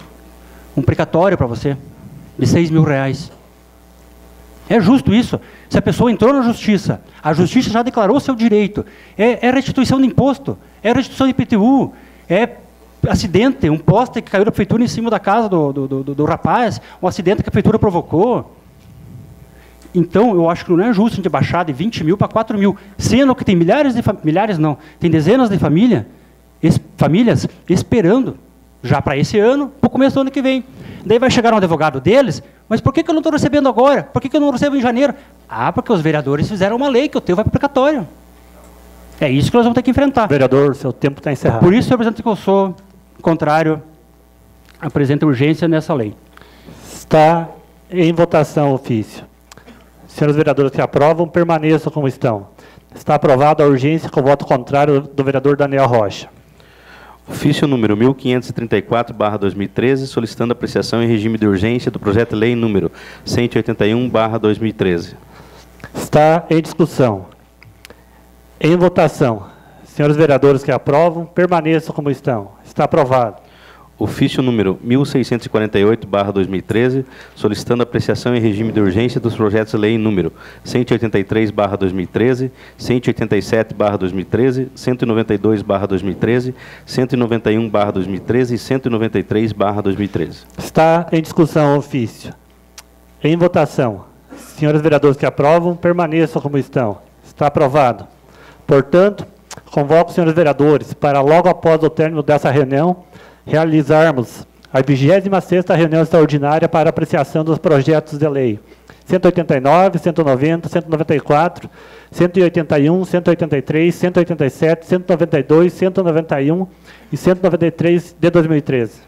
precatório para você, de R$ 6.000. É justo isso. Se a pessoa entrou na justiça, a justiça já declarou seu direito. É restituição de imposto, é restituição de IPTU, é acidente, um poste que caiu da prefeitura em cima da casa do rapaz, um acidente que a prefeitura provocou. Então, eu acho que não é justo a gente baixar de 20 mil para 4 mil, sendo que tem tem dezenas de famílias esperando, já para esse ano, para o começo do ano que vem. Daí vai chegar um advogado deles, mas por que eu não estou recebendo agora? Por que eu não recebo em janeiro? Ah, porque os vereadores fizeram uma lei que o teu vai para o precatório. É isso que nós vamos ter que enfrentar. Vereador, seu tempo está encerrado. Por isso, senhor presidente, que eu sou contrário à presente urgência nessa lei. Está em votação o ofício. Senhores vereadores que aprovam, permaneçam como estão. Está aprovada a urgência com o voto contrário do vereador Daniel Rocha. Ofício número 1534/2013, solicitando apreciação em regime de urgência do projeto de lei número 181/2013. Está em discussão. Em votação. Senhores vereadores que aprovam, permaneçam como estão. Está aprovado. Ofício número 1648/2013, solicitando apreciação em regime de urgência dos projetos de lei número 183/2013, 187/2013, 192/2013, 191/2013 e 193/2013. Está em discussão o ofício. Em votação. Senhores vereadores que aprovam, permaneçam como estão. Está aprovado. Portanto, convoco os senhores vereadores para, logo após o término dessa reunião, realizarmos a 26ª reunião extraordinária para apreciação dos projetos de lei 189, 190, 194, 181, 183, 187, 192, 191 e 193 de 2013.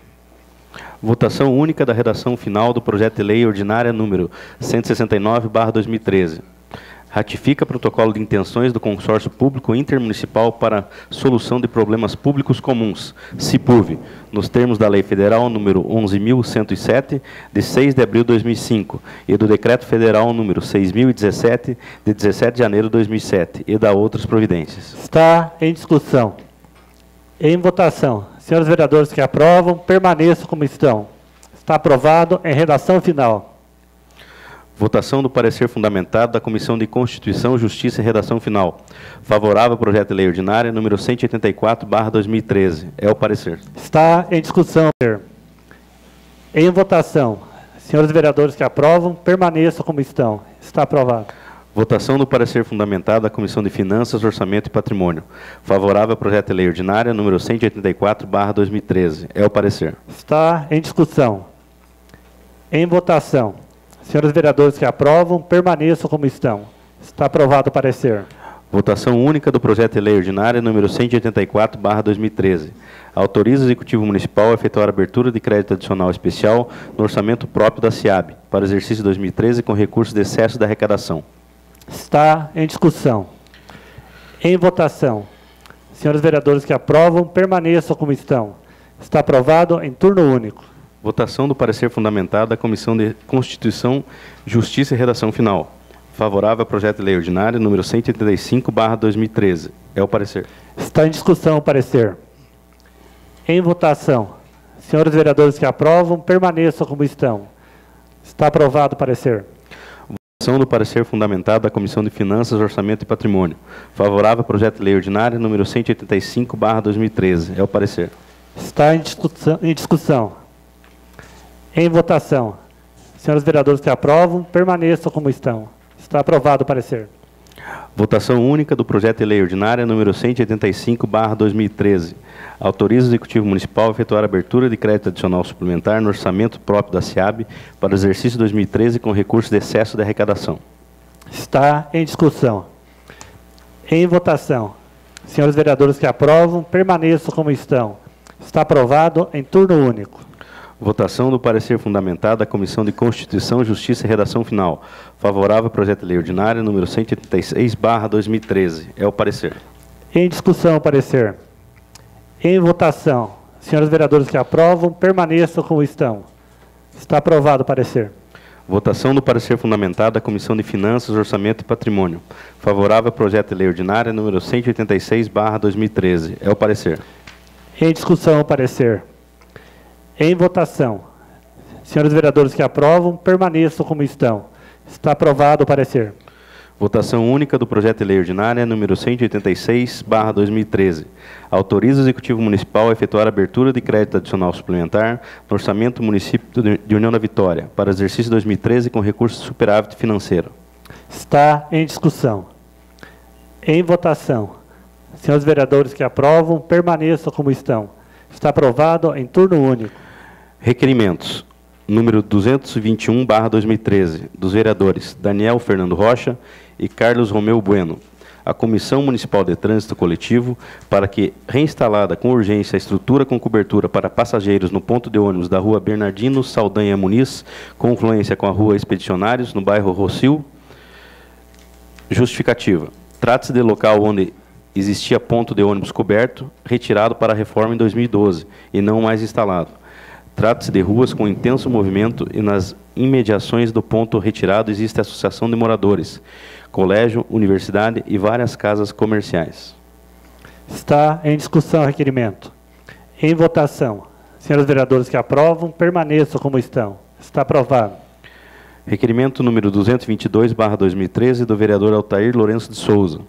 Votação única da redação final do projeto de lei ordinária número 169/2013. Ratifica protocolo de intenções do Consórcio Público Intermunicipal para Solução de Problemas Públicos Comuns, CIPUV, nos termos da Lei Federal número 11.107, de 6 de abril de 2005, e do Decreto Federal número 6.017, de 17 de janeiro de 2007, e da outras providências. Está em discussão. Em votação. Senhores vereadores que aprovam, permaneçam como estão. Está aprovado em redação final. Votação do parecer fundamentado da Comissão de Constituição, Justiça e Redação Final. Favorável ao projeto de lei ordinária número 184/2013. É o parecer. Está em discussão. Em votação. Senhores vereadores que aprovam, permaneçam como estão. Está aprovado. Votação do parecer fundamentado da Comissão de Finanças, Orçamento e Patrimônio. Favorável ao projeto de lei ordinária número 184/2013. É o parecer. Está em discussão. Em votação. Senhores vereadores que aprovam, permaneçam como estão. Está aprovado o parecer. Votação única do projeto de lei ordinária número 184/2013. Autoriza o Executivo Municipal a efetuar a abertura de crédito adicional especial no orçamento próprio da SIAB para o exercício 2013 com recursos de excesso da arrecadação. Está em discussão. Em votação. Senhores vereadores que aprovam, permaneçam como estão. Está aprovado em turno único. Votação do parecer fundamentado da Comissão de Constituição, Justiça e Redação Final. Favorável ao projeto de lei ordinário número 185/2013. É o parecer. Está em discussão o parecer. Em votação. Senhores vereadores que aprovam, permaneçam como estão. Está aprovado o parecer. Votação do parecer fundamentado da Comissão de Finanças, Orçamento e Patrimônio. Favorável ao projeto de lei ordinário número 185/2013. É o parecer. Está em discussão. Em votação. Senhores vereadores que aprovam, permaneçam como estão. Está aprovado o parecer. Votação única do projeto de lei ordinária número 185/2013. Autoriza o Executivo Municipal a efetuar a abertura de crédito adicional suplementar no orçamento próprio da SIAB para o exercício 2013 com recursos de excesso de arrecadação. Está em discussão. Em votação. Senhores vereadores que aprovam, permaneçam como estão. Está aprovado em turno único. Votação do parecer fundamentado da Comissão de Constituição, Justiça e Redação Final. Favorável ao projeto de lei ordinário número 186/2013. É o parecer. Em discussão o parecer. Em votação. Senhores vereadores que aprovam, permaneçam como estão. Está aprovado o parecer. Votação do parecer fundamentado da Comissão de Finanças, Orçamento e Patrimônio. Favorável ao projeto de lei ordinária número 186/2013. É o parecer. Em discussão o parecer. Em votação. Senhores vereadores que aprovam, permaneçam como estão. Está aprovado o parecer. Votação única do projeto de lei ordinária número 186/2013. Autoriza o Executivo Municipal a efetuar a abertura de crédito adicional suplementar no orçamento do município de União da Vitória para o exercício 2013 com recurso de superávit financeiro. Está em discussão. Em votação. Senhores vereadores que aprovam, permaneçam como estão. Está aprovado em turno único. Requerimentos. Número 221/2013, dos vereadores Daniel Fernando Rocha e Carlos Romeu Bueno. A Comissão Municipal de Trânsito Coletivo para que, reinstalada com urgência a estrutura com cobertura para passageiros no ponto de ônibus da rua Bernardino Saldanha Muniz, confluência com a rua Expedicionários, no bairro Rossil. Justificativa. Trata-se de local onde existia ponto de ônibus coberto, retirado para a reforma em 2012, e não mais instalado. Trata-se de ruas com intenso movimento e nas imediações do ponto retirado existe a associação de moradores, colégio, universidade e várias casas comerciais. Está em discussão o requerimento. Em votação. Senhores vereadores que aprovam, permaneçam como estão. Está aprovado. Requerimento número 222/2013 do vereador Altair Lourenço de Souza.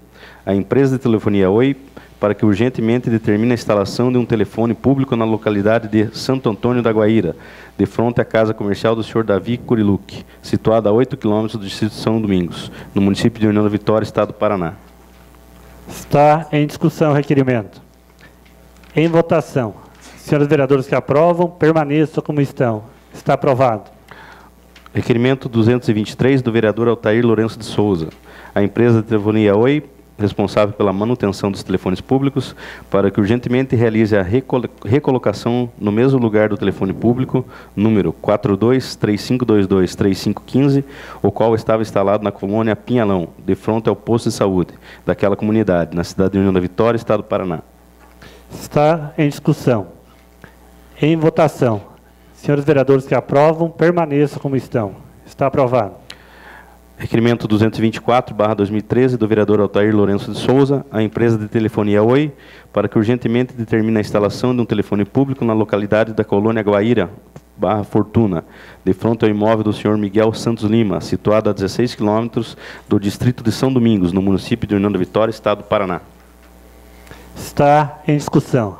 A empresa de telefonia Oi para que urgentemente determine a instalação de um telefone público na localidade de Santo Antônio da Guaíra, de frente à casa comercial do Sr. Davi Curiluc, situada a 8 km do distrito de São Domingos, no município de União da Vitória, estado do Paraná. Está em discussão o requerimento. Em votação. Senhores vereadores que aprovam, permaneçam como estão. Está aprovado. Requerimento 223 do vereador Altair Lourenço de Souza. A empresa de telefonia Oi responsável pela manutenção dos telefones públicos, para que urgentemente realize a recolocação no mesmo lugar do telefone público, número 4235223515, o qual estava instalado na colônia Pinhalão, de frente ao posto de saúde daquela comunidade, na cidade de União da Vitória, estado do Paraná. Está em discussão. Em votação. Senhores vereadores que aprovam, permaneçam como estão. Está aprovado. Requerimento 224/2013 do vereador Altair Lourenço de Souza, à empresa de telefonia Oi, para que urgentemente determine a instalação de um telefone público na localidade da colônia Guaíra/Fortuna, de frente ao imóvel do senhor Miguel Santos Lima, situado a 16 quilômetros do distrito de São Domingos, no município de União da Vitória, estado do Paraná. Está em discussão.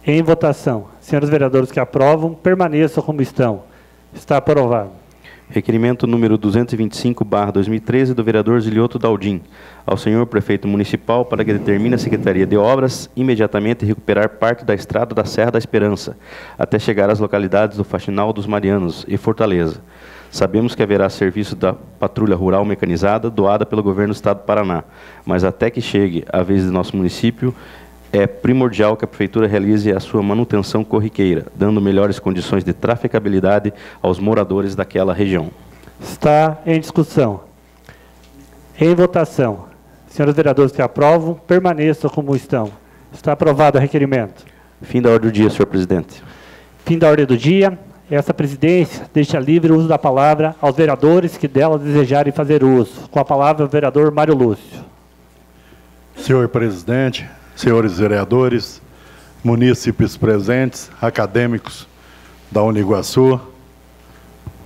Em votação. Senhores vereadores que aprovam, permaneçam como estão. Está aprovado. Requerimento número 225/2013 do vereador Zilioto Daldim, ao senhor prefeito municipal para que determine a Secretaria de Obras imediatamente recuperar parte da estrada da Serra da Esperança, até chegar às localidades do Faxinal dos Marianos e Fortaleza. Sabemos que haverá serviço da Patrulha Rural Mecanizada doada pelo Governo do Estado do Paraná, mas até que chegue a vez de nosso município, é primordial que a Prefeitura realize a sua manutenção corriqueira, dando melhores condições de trafegabilidade aos moradores daquela região. Está em discussão. Em votação. Senhores vereadores que aprovam, permaneçam como estão. Está aprovado o requerimento. Fim da ordem do dia, senhor presidente. Fim da ordem do dia. Essa presidência deixa livre o uso da palavra aos vereadores que dela desejarem fazer uso. Com a palavra, o vereador Mário Lúcio. Senhor presidente, senhores vereadores, munícipes presentes, acadêmicos da Uniguaçu,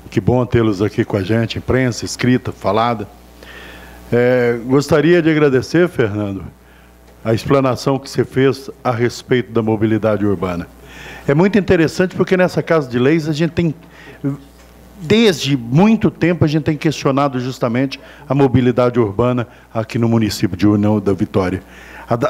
que bom tê-los aqui com a gente, imprensa, escrita, falada. Gostaria de agradecer, Fernando, a explanação que você fez a respeito da mobilidade urbana. É muito interessante porque nessa Casa de Leis a gente tem, desde muito tempo, a gente tem questionado justamente a mobilidade urbana aqui no município de União da Vitória.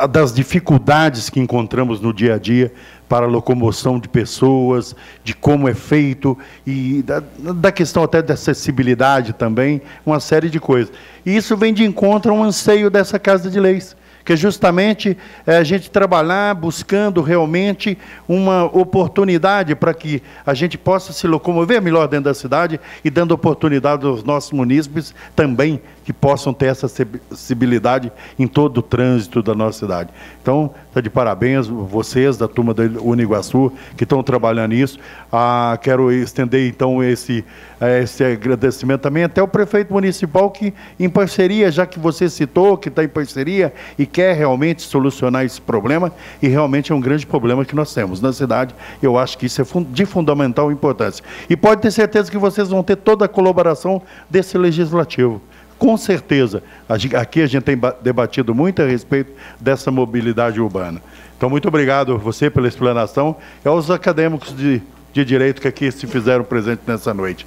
Das dificuldades que encontramos no dia a dia para a locomoção de pessoas, de como é feito, e da questão até da acessibilidade também, uma série de coisas. E isso vem de encontro a um anseio dessa Casa de Leis, que é justamente a gente trabalhar buscando realmente uma oportunidade para que a gente possa se locomover melhor dentro da cidade e dando oportunidade aos nossos munícipes também que possam ter essa acessibilidade em todo o trânsito da nossa cidade. Então, está de parabéns vocês da turma da Uniguaçu que estão trabalhando nisso. Quero estender então esse agradecimento também até o prefeito municipal que em parceria, já que você citou que está em parceria e quer realmente solucionar esse problema, e realmente é um grande problema que nós temos na cidade. Eu acho que isso é de fundamental importância. E pode ter certeza que vocês vão ter toda a colaboração desse legislativo. Com certeza, aqui a gente tem debatido muito a respeito dessa mobilidade urbana. Então, muito obrigado a você pela explanação e aos acadêmicos de direito que aqui se fizeram presente nessa noite.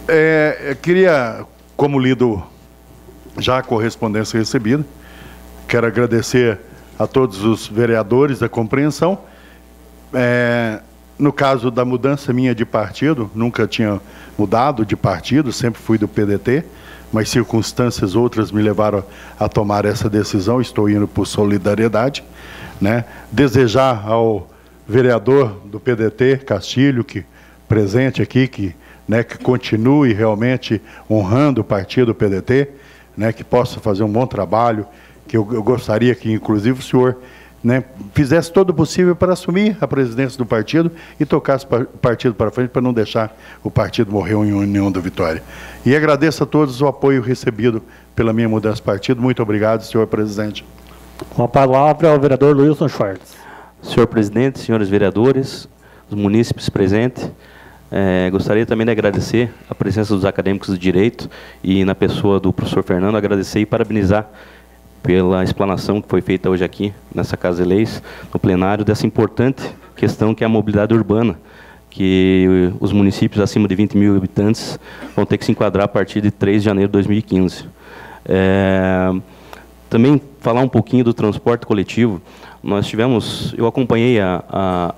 Eu queria, como lido já a correspondência recebida, quero agradecer a todos os vereadores a compreensão. No caso da mudança minha de partido, nunca tinha mudado de partido, sempre fui do PDT, mas circunstâncias outras me levaram a tomar essa decisão, estou indo por solidariedade, né? Desejar ao vereador do PDT, Castilho, que presente aqui, que continue realmente honrando o partido PDT, né? Que possa fazer um bom trabalho, que eu gostaria que, inclusive, o senhor fizesse todo o possível para assumir a presidência do partido e tocasse o partido para frente, para não deixar o partido morrer em União da Vitória. E agradeço a todos o apoio recebido pela minha mudança de partido. Muito obrigado, senhor presidente. Com a palavra, o vereador Wilson Schwartz. Senhor presidente, senhores vereadores, os munícipes presentes, gostaria também de agradecer a presença dos acadêmicos de direito e, na pessoa do professor Fernando, agradecer e parabenizar pela explanação que foi feita hoje aqui, nessa Casa de Leis, no plenário, dessa importante questão que é a mobilidade urbana, que os municípios acima de 20 mil habitantes vão ter que se enquadrar a partir de 3 de janeiro de 2015. Também falar um pouquinho do transporte coletivo. Eu acompanhei a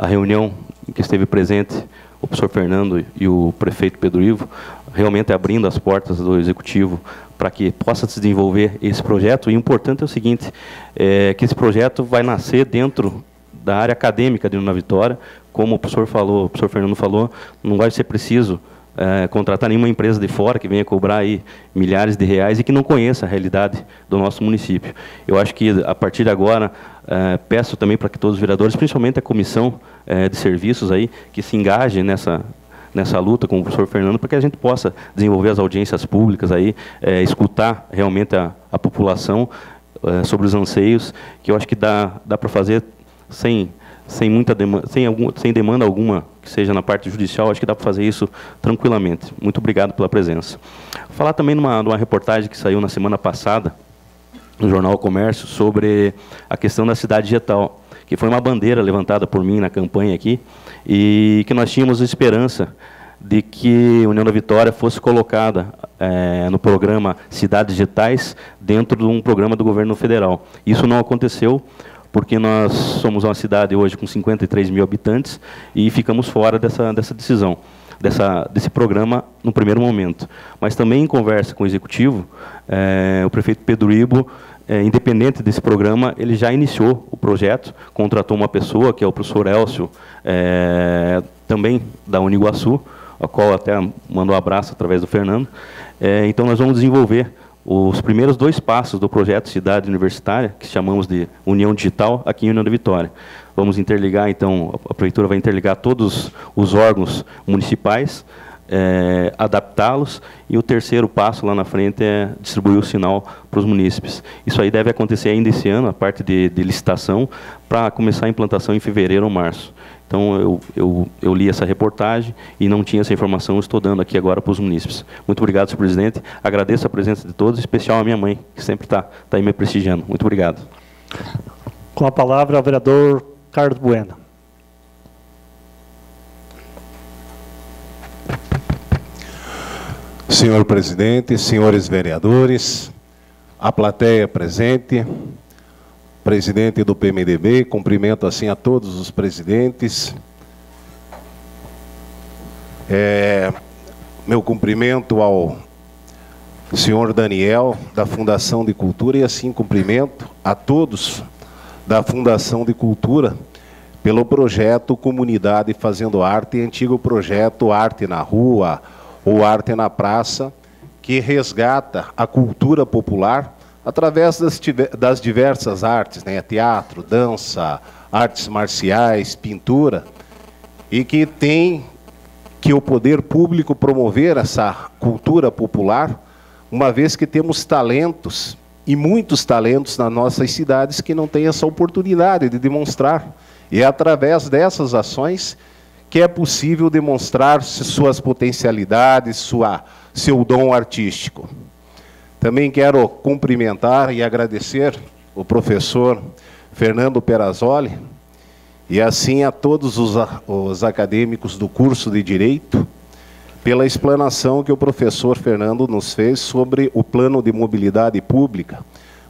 reunião em que esteve presente o professor Fernando e o prefeito Pedro Ivo, realmente abrindo as portas do Executivo para que possa se desenvolver esse projeto. E o importante é o seguinte, que esse projeto vai nascer dentro da área acadêmica de União da Vitória. Como o professor Fernando falou, não vai ser preciso contratar nenhuma empresa de fora que venha cobrar aí milhares de reais e que não conheça a realidade do nosso município. Eu acho que, a partir de agora, peço também para que todos os vereadores, principalmente a comissão de serviços, aí, que se engajem nessa luta com o professor Fernando, para que a gente possa desenvolver as audiências públicas, aí, escutar realmente a população sobre os anseios, que eu acho que dá para fazer sem demanda alguma, que seja na parte judicial. Acho que dá para fazer isso tranquilamente. Muito obrigado pela presença. Vou falar também de uma reportagem que saiu na semana passada, no Jornal Comércio, sobre a questão da cidade digital, que foi uma bandeira levantada por mim na campanha aqui, e que nós tínhamos esperança de que a União da Vitória fosse colocada no programa Cidades Digitais, dentro de um programa do governo federal. Isso não aconteceu, porque nós somos uma cidade hoje com 53 mil habitantes e ficamos fora dessa decisão, desse programa no primeiro momento. Mas também, em conversa com o Executivo, o prefeito Pedro Ibo, independente desse programa, ele já iniciou o projeto, contratou uma pessoa, que é o professor Elcio, também da Uniguaçu, a qual até mandou um abraço através do Fernando. Então, nós vamos desenvolver os primeiros 2 passos do projeto Cidade Universitária, que chamamos de União Digital, aqui em União da Vitória. Vamos interligar, então, a Prefeitura vai interligar todos os órgãos municipais, adaptá-los, e o terceiro passo lá na frente é distribuir o sinal para os munícipes. Isso aí deve acontecer ainda esse ano, a parte de licitação, para começar a implantação em fevereiro ou março. Então, eu li essa reportagem e não tinha essa informação, estou dando aqui agora para os munícipes. Muito obrigado, senhor presidente. Agradeço a presença de todos, em especial a minha mãe, que sempre está aí me prestigiando. Muito obrigado. Com a palavra, o vereador Carlos Bueno. Senhor presidente, senhores vereadores, a plateia presente, presidente do PMDB, cumprimento assim a todos os presidentes. Meu cumprimento ao senhor Daniel, da Fundação de Cultura, e assim cumprimento a todos da Fundação de Cultura pelo projeto Comunidade Fazendo Arte, antigo projeto Arte na Rua ou Arte na Praça, que resgata a cultura popular através das diversas artes, né? Teatro, dança, artes marciais, pintura, e que tem que o poder público promover essa cultura popular, uma vez que temos talentos, e muitos talentos nas nossas cidades, que não têm essa oportunidade de demonstrar. E é através dessas ações que é possível demonstrar suas potencialidades, seu dom artístico. Também quero cumprimentar e agradecer o professor Fernando Perazzoli, e assim a todos os acadêmicos do curso de Direito, pela explanação que o professor Fernando nos fez sobre o plano de mobilidade pública,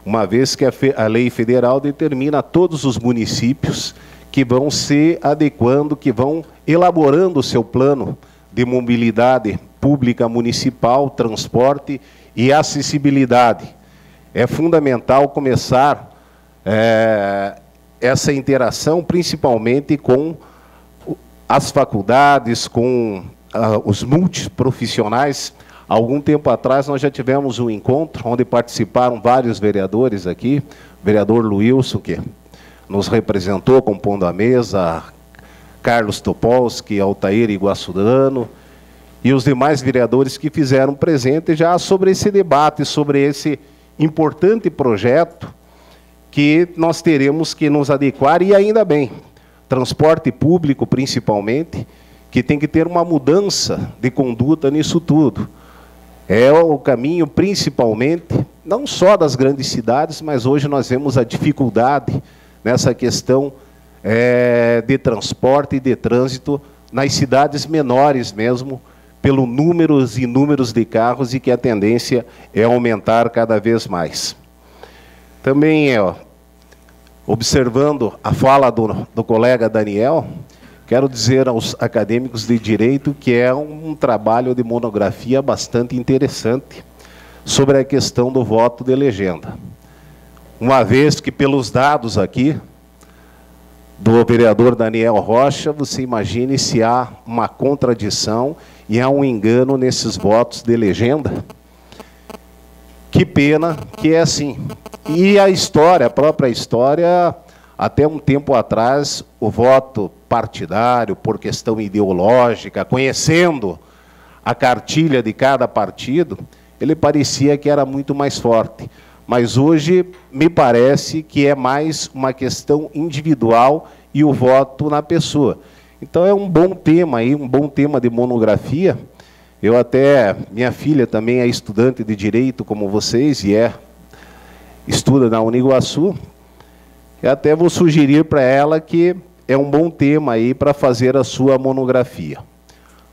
uma vez que a lei federal determina todos os municípios que vão se adequando, que vão elaborando o seu plano de mobilidade pública municipal, transporte e acessibilidade. É fundamental começar essa interação, principalmente com as faculdades, com os multiprofissionais. Algum tempo atrás nós já tivemos um encontro onde participaram vários vereadores aqui, o vereador Luilson, que nos representou compondo a mesa, Carlos Topolsky, Altair Iguaçudano, e os demais vereadores que fizeram presente já sobre esse debate, sobre esse importante projeto que nós teremos que nos adequar, e ainda bem, transporte público principalmente, que tem que ter uma mudança de conduta nisso tudo. É o caminho principalmente, não só das grandes cidades, mas hoje nós vemos a dificuldade nessa questão de transporte e de trânsito nas cidades menores mesmo, pelo números e números de carros, e que a tendência é aumentar cada vez mais. Também, observando a fala do colega Daniel, quero dizer aos acadêmicos de Direito que é um trabalho de monografia bastante interessante, sobre a questão do voto de legenda. Uma vez que, pelos dados aqui, do vereador Daniel Rocha, você imagine se há uma contradição e há um engano nesses votos de legenda. Que pena que é assim. E a história, a própria história, até um tempo atrás, o voto partidário, por questão ideológica, conhecendo a cartilha de cada partido, ele parecia que era muito mais forte. Mas hoje me parece que é mais uma questão individual e o voto na pessoa. Então é um bom tema aí, um bom tema de monografia. Eu até, minha filha também é estudante de Direito como vocês e estuda na Uniguaçu. Eu até vou sugerir para ela que é um bom tema aí para fazer a sua monografia.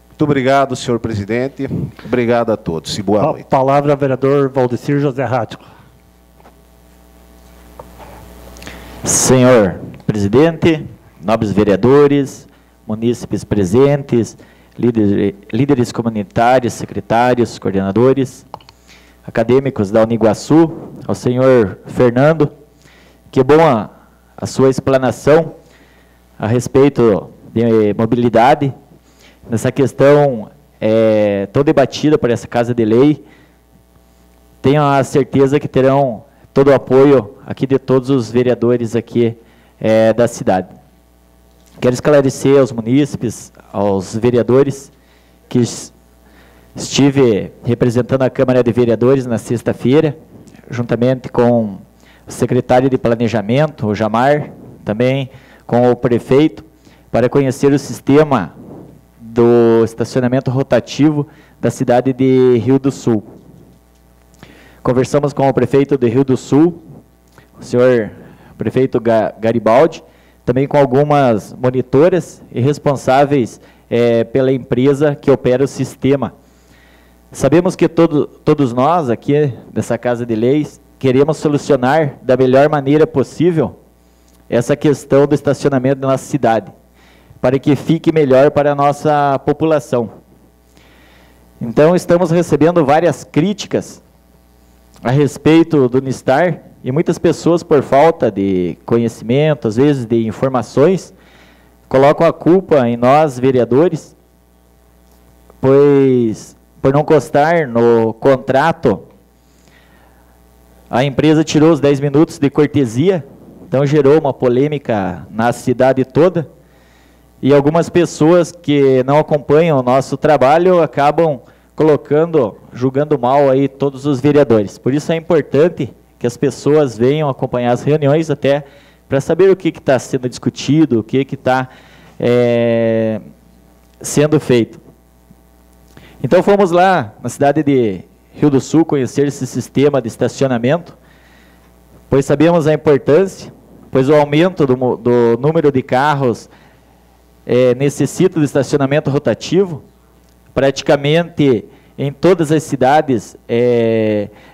Muito obrigado, senhor presidente. Obrigado a todos e boa noite. A palavra ao vereador Valdecir José Rático. Senhor presidente, nobres vereadores, munícipes presentes, líderes comunitários, secretários, coordenadores, acadêmicos da Uniguaçu, ao senhor Fernando, que bom a sua explanação a respeito de mobilidade, nessa questão tão debatida por essa Casa de Lei. Tenho a certeza que terão todo o apoio aqui de todos os vereadores aqui da cidade. Quero esclarecer aos munícipes, aos vereadores, que estive representando a Câmara de Vereadores na sexta-feira, juntamente com o secretário de Planejamento, o Jamar, também com o prefeito, para conhecer o sistema do estacionamento rotativo da cidade de Rio do Sul. Conversamos com o prefeito de Rio do Sul, o senhor prefeito Garibaldi, também com algumas monitoras e responsáveis pela empresa que opera o sistema. Sabemos que todos nós aqui dessa Casa de Leis queremos solucionar da melhor maneira possível essa questão do estacionamento da nossa cidade, para que fique melhor para a nossa população. Então, estamos recebendo várias críticas a respeito do Nistar, e muitas pessoas, por falta de conhecimento, às vezes de informações, colocam a culpa em nós, vereadores, pois, por não constar no contrato, a empresa tirou os 10 minutos de cortesia, então gerou uma polêmica na cidade toda, e algumas pessoas que não acompanham o nosso trabalho acabam julgando mal aí todos os vereadores. Por isso é importante que as pessoas venham acompanhar as reuniões, até para saber o que está sendo discutido, o que está sendo feito. Então fomos lá na cidade de Rio do Sul conhecer esse sistema de estacionamento, pois sabemos a importância, pois o aumento do número de carros necessita do estacionamento rotativo. Praticamente em todas as cidades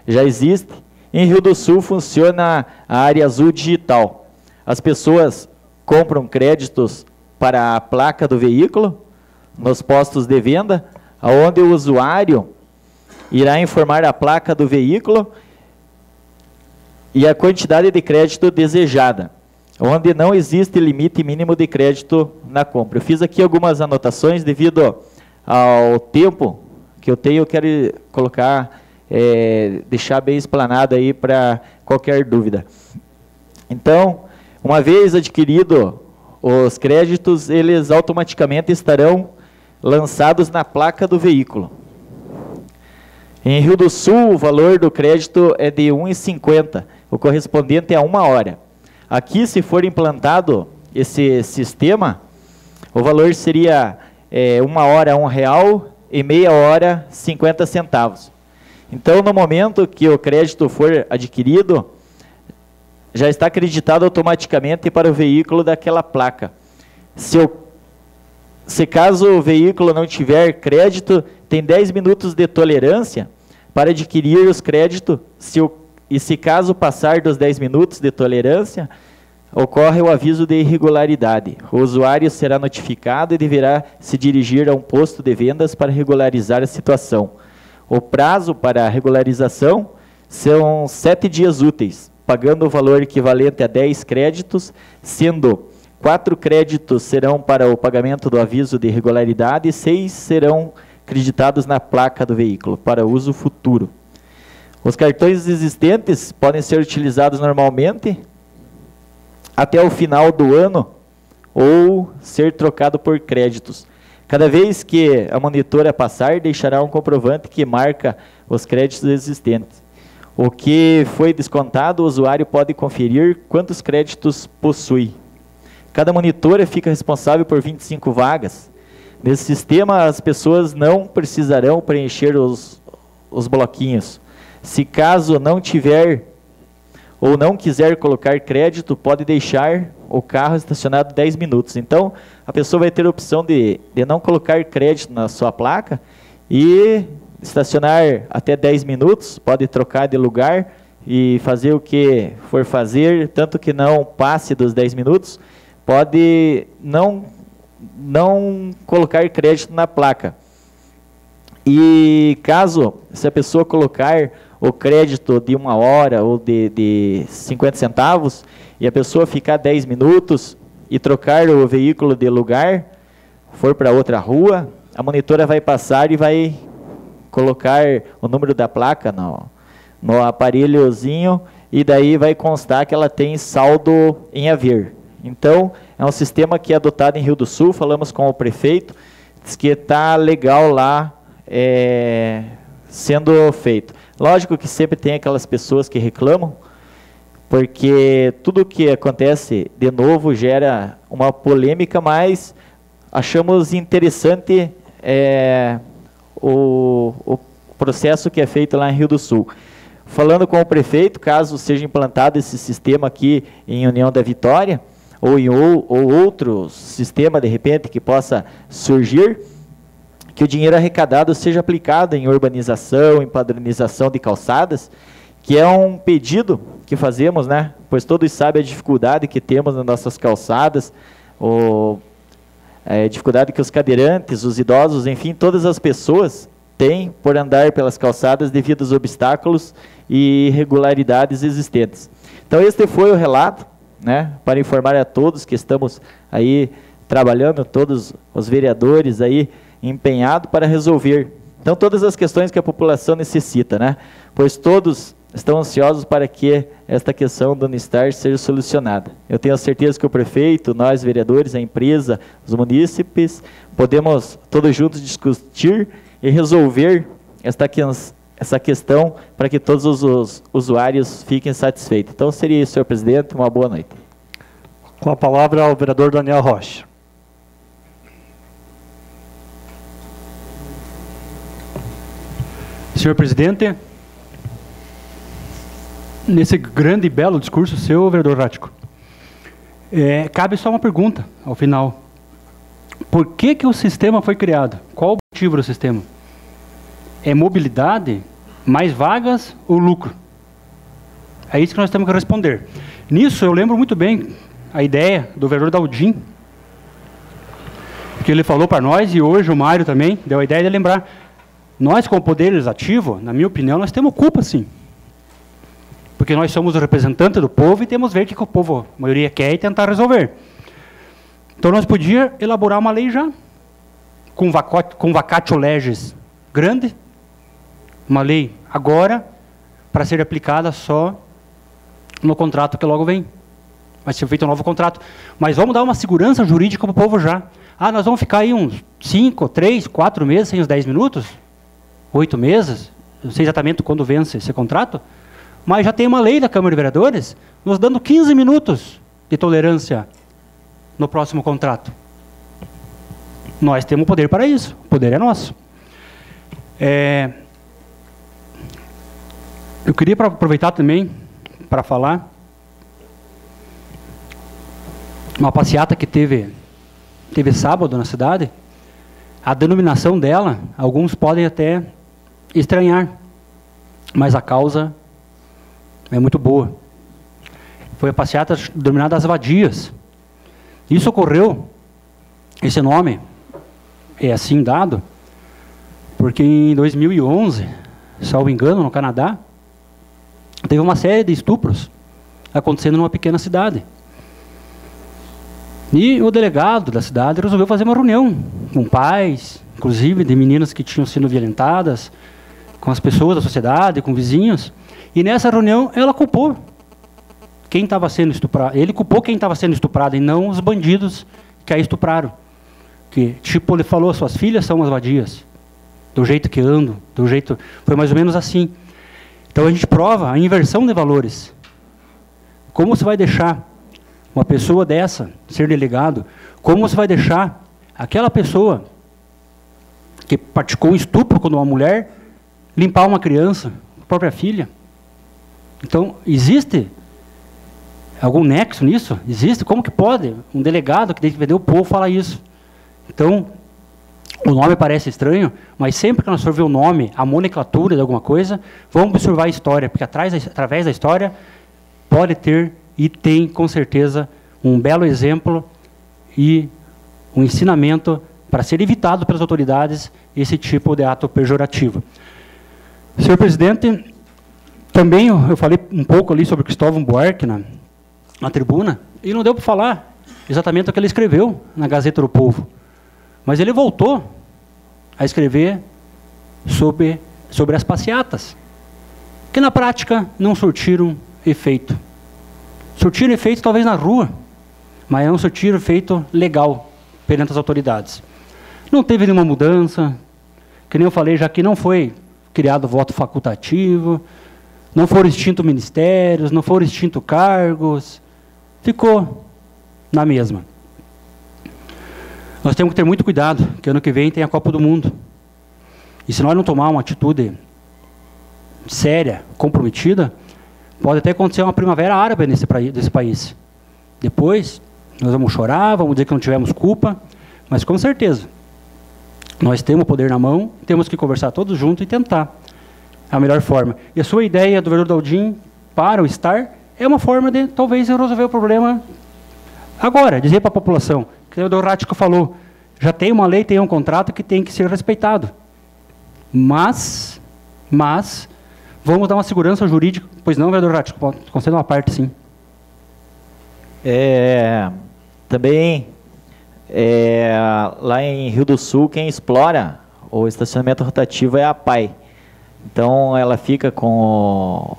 já existe. Em Rio do Sul funciona a área azul digital. As pessoas compram créditos para a placa do veículo nos postos de venda, onde o usuário irá informar a placa do veículo e a quantidade de crédito desejada, onde não existe limite mínimo de crédito na compra. Eu fiz aqui algumas anotações devido ao tempo que eu tenho, eu quero colocar, deixar bem explanado aí para qualquer dúvida. Então, uma vez adquirido os créditos, eles automaticamente estarão lançados na placa do veículo. Em Rio do Sul, o valor do crédito é de R$ 1,50, o correspondente a 1 hora. Aqui, se for implantado esse sistema, o valor seria 1 hora R$1 e meia hora 50 centavos. Então, no momento que o crédito for adquirido, já está acreditado automaticamente para o veículo daquela placa. Se caso o veículo não tiver crédito, tem 10 minutos de tolerância para adquirir os créditos, e se caso passar dos 10 minutos de tolerância, ocorre o aviso de irregularidade. O usuário será notificado e deverá se dirigir a um posto de vendas para regularizar a situação. O prazo para a regularização são 7 dias úteis, pagando o valor equivalente a 10 créditos, sendo 4 créditos serão para o pagamento do aviso de irregularidade e 6 serão creditados na placa do veículo, para uso futuro. Os cartões existentes podem ser utilizados normalmente até o final do ano ou ser trocado por créditos. Cada vez que a monitora passar, deixará um comprovante que marca os créditos existentes. O que foi descontado, o usuário pode conferir quantos créditos possui. Cada monitora fica responsável por 25 vagas. Nesse sistema, as pessoas não precisarão preencher os bloquinhos. Se caso não tiver ou não quiser colocar crédito, pode deixar o carro estacionado 10 minutos. Então, a pessoa vai ter a opção de não colocar crédito na sua placa e estacionar até 10 minutos, pode trocar de lugar e fazer o que for fazer, tanto que não passe dos 10 minutos, pode não colocar crédito na placa. E caso, se a pessoa colocar o crédito de 1 hora ou de 50 centavos, e a pessoa ficar 10 minutos e trocar o veículo de lugar, for para outra rua, a monitora vai passar e vai colocar o número da placa no aparelhozinho, e daí vai constar que ela tem saldo em haver. Então, é um sistema que é adotado em Rio do Sul, falamos com o prefeito, diz que está legal lá sendo feito. Lógico que sempre tem aquelas pessoas que reclamam, porque tudo que acontece de novo gera uma polêmica, mas achamos interessante o processo que é feito lá em Rio do Sul. Falando com o prefeito, caso seja implantado esse sistema aqui em União da Vitória, ou em outro sistema, de repente, que possa surgir, que o dinheiro arrecadado seja aplicado em urbanização, em padronização de calçadas, que é um pedido que fazemos, né? Pois todos sabem a dificuldade que temos nas nossas calçadas, a dificuldade que os cadeirantes, os idosos, enfim, todas as pessoas têm por andar pelas calçadas devido aos obstáculos e irregularidades existentes. Então, este foi o relato, né, para informar a todos que estamos aí trabalhando, todos os vereadores aí empenhados para resolver. Então, todas as questões que a população necessita, né, pois todos estão ansiosos para que esta questão do Unistar seja solucionada. Eu tenho a certeza que o prefeito, nós vereadores, a empresa, os munícipes, podemos todos juntos discutir e resolver essa questão para que todos os usuários fiquem satisfeitos. Então, seria isso, senhor presidente. Uma boa noite. Com a palavra ao vereador Daniel Rocha. Senhor presidente, nesse grande e belo discurso seu, vereador Rático, cabe só uma pergunta ao final. Por que o sistema foi criado? Qual o objetivo do sistema? É mobilidade, mais vagas ou lucro? É isso que nós temos que responder. Nisso, eu lembro muito bem a ideia do vereador Daldim, que ele falou para nós, e hoje o Mário também deu a ideia de lembrar. Nós, como Poder Legislativo, na minha opinião, nós temos culpa, sim. Porque nós somos o representante do povo e temos que ver o que o povo, a maioria, quer e tentar resolver. Então, nós podíamos elaborar uma lei já, com vacatio legis grande, uma lei agora, para ser aplicada só no contrato que logo vem. Vai ser feito um novo contrato. Mas vamos dar uma segurança jurídica para o povo já. Nós vamos ficar aí uns 5, 3, 4 meses sem os 10 minutos? 8 meses? Não sei exatamente quando vence esse contrato. Mas já tem uma lei da Câmara de Vereadores nos dando 15 minutos de tolerância no próximo contrato. Nós temos poder para isso. O poder é nosso. Eu queria aproveitar também para falar uma passeata que teve sábado na cidade. A denominação dela, alguns podem até estranhar, mas a causa é muito boa. Foi a passeata denominada As Vadias. Isso ocorreu, esse nome é assim dado, porque em 2011, salvo engano, no Canadá, teve uma série de estupros acontecendo numa pequena cidade. E o delegado da cidade resolveu fazer uma reunião com pais, inclusive de meninas que tinham sido violentadas, com as pessoas da sociedade, com vizinhos. E nessa reunião ela culpou quem estava sendo estuprado. Ele culpou quem estava sendo estuprado e não os bandidos que a estupraram. Que, tipo, ele falou, suas filhas são umas vadias, do jeito que andam, do jeito... Foi mais ou menos assim. Então a gente prova a inversão de valores. Como você vai deixar uma pessoa dessa ser delegado? Como você vai deixar aquela pessoa que praticou um estupro com uma mulher limpar uma criança, a própria filha? Então, existe algum nexo nisso? Existe? Como que pode um delegado que tem que defender o povo falar isso? Então, o nome parece estranho, mas sempre que nós for ver o nome, a nomenclatura de alguma coisa, vamos observar a história, porque através da história pode ter e tem, com certeza, um belo exemplo e um ensinamento para ser evitado pelas autoridades esse tipo de ato pejorativo. Senhor presidente, também eu falei um pouco ali sobre Cristóvão Buarque na tribuna, e não deu para falar exatamente o que ele escreveu na Gazeta do Povo. Mas ele voltou a escrever sobre as passeatas, que na prática não surtiram efeito. Surtiram efeito talvez na rua, mas não surtiram efeito legal perante as autoridades. Não teve nenhuma mudança, que nem eu falei, já que não foi criado voto facultativo, não foram extintos ministérios, não foram extintos cargos, ficou na mesma. Nós temos que ter muito cuidado, que ano que vem tem a Copa do Mundo. E se nós não tomar uma atitude séria, comprometida, pode até acontecer uma primavera árabe desse país. Depois, nós vamos chorar, vamos dizer que não tivemos culpa, mas com certeza, nós temos o poder na mão, temos que conversar todos juntos e tentar a melhor forma. E a sua ideia do vereador Daldim para o STAR é uma forma de, talvez, resolver o problema agora, dizer para a população, que o vereador Rático falou, já tem uma lei, tem um contrato que tem que ser respeitado. Mas vamos dar uma segurança jurídica, pois não, vereador Rático, conceda uma parte, sim. Também, lá em Rio do Sul, quem explora o estacionamento rotativo é a PAI. Então, ela fica com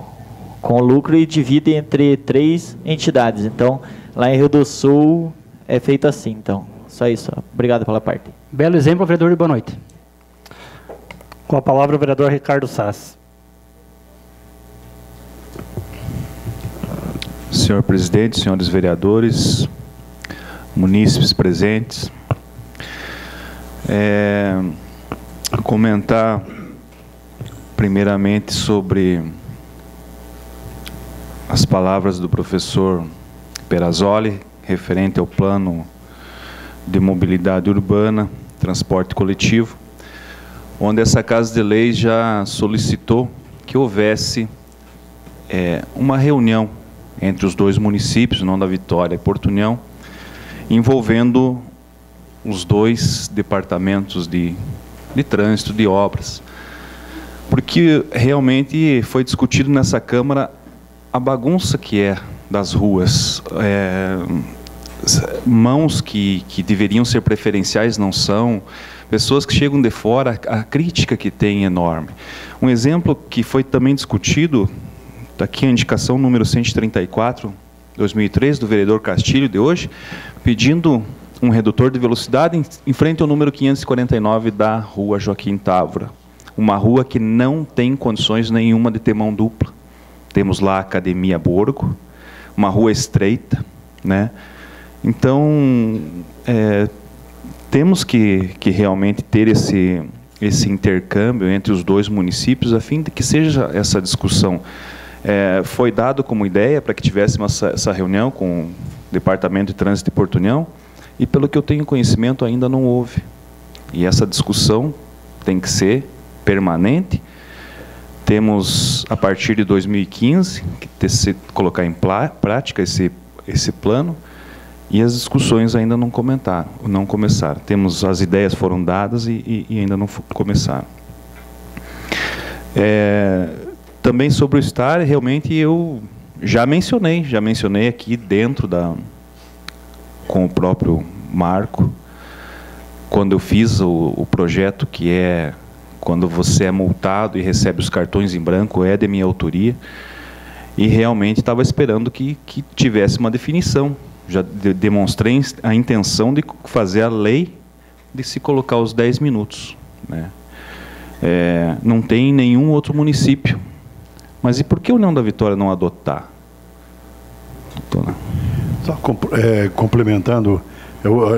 o lucro e divide entre 3 entidades. Então, lá em Rio do Sul é feito assim. Então, só isso. Obrigado pela parte. Belo exemplo, vereador, e boa noite. Com a palavra o vereador Ricardo Sass. Senhor presidente, senhores vereadores, munícipes presentes, comentar primeiramente sobre as palavras do professor Perazzoli, referente ao plano de mobilidade urbana, transporte coletivo, onde essa Casa de Leis já solicitou que houvesse uma reunião entre os 2 municípios, não da Vitória e Porto União, envolvendo os 2 departamentos de trânsito, de obras. Porque realmente foi discutido nessa Câmara a bagunça que é das ruas. Mãos que deveriam ser preferenciais não são, pessoas que chegam de fora, a crítica que tem é enorme. Um exemplo que foi também discutido, está aqui a indicação número 134, 2003, do vereador Castilho, de hoje, pedindo um redutor de velocidade em frente ao número 549 da rua Joaquim Távora. Uma rua que não tem condições nenhuma de ter mão dupla. Temos lá a Academia Borgo, uma rua estreita, né? Então, temos que realmente ter esse intercâmbio entre os 2 municípios, a fim de que seja essa discussão. Foi dado como ideia para que tivéssemos essa reunião com o Departamento de Trânsito de Porto União, e pelo que eu tenho conhecimento ainda não houve. E essa discussão tem que ser permanente. Temos, a partir de 2015, que colocar em prática esse plano, e as discussões ainda não começaram. As ideias foram dadas e ainda não começaram. Também sobre o STAR, realmente eu já mencionei aqui dentro com o próprio Marco, quando eu fiz o projeto, que é quando você é multado e recebe os cartões em branco, é de minha autoria, e realmente estava esperando que tivesse uma definição. Já demonstrei a intenção de fazer a lei de se colocar os 10 minutos, né? Não tem nenhum outro município. Mas e por que a União da Vitória não adotar? Só complementando,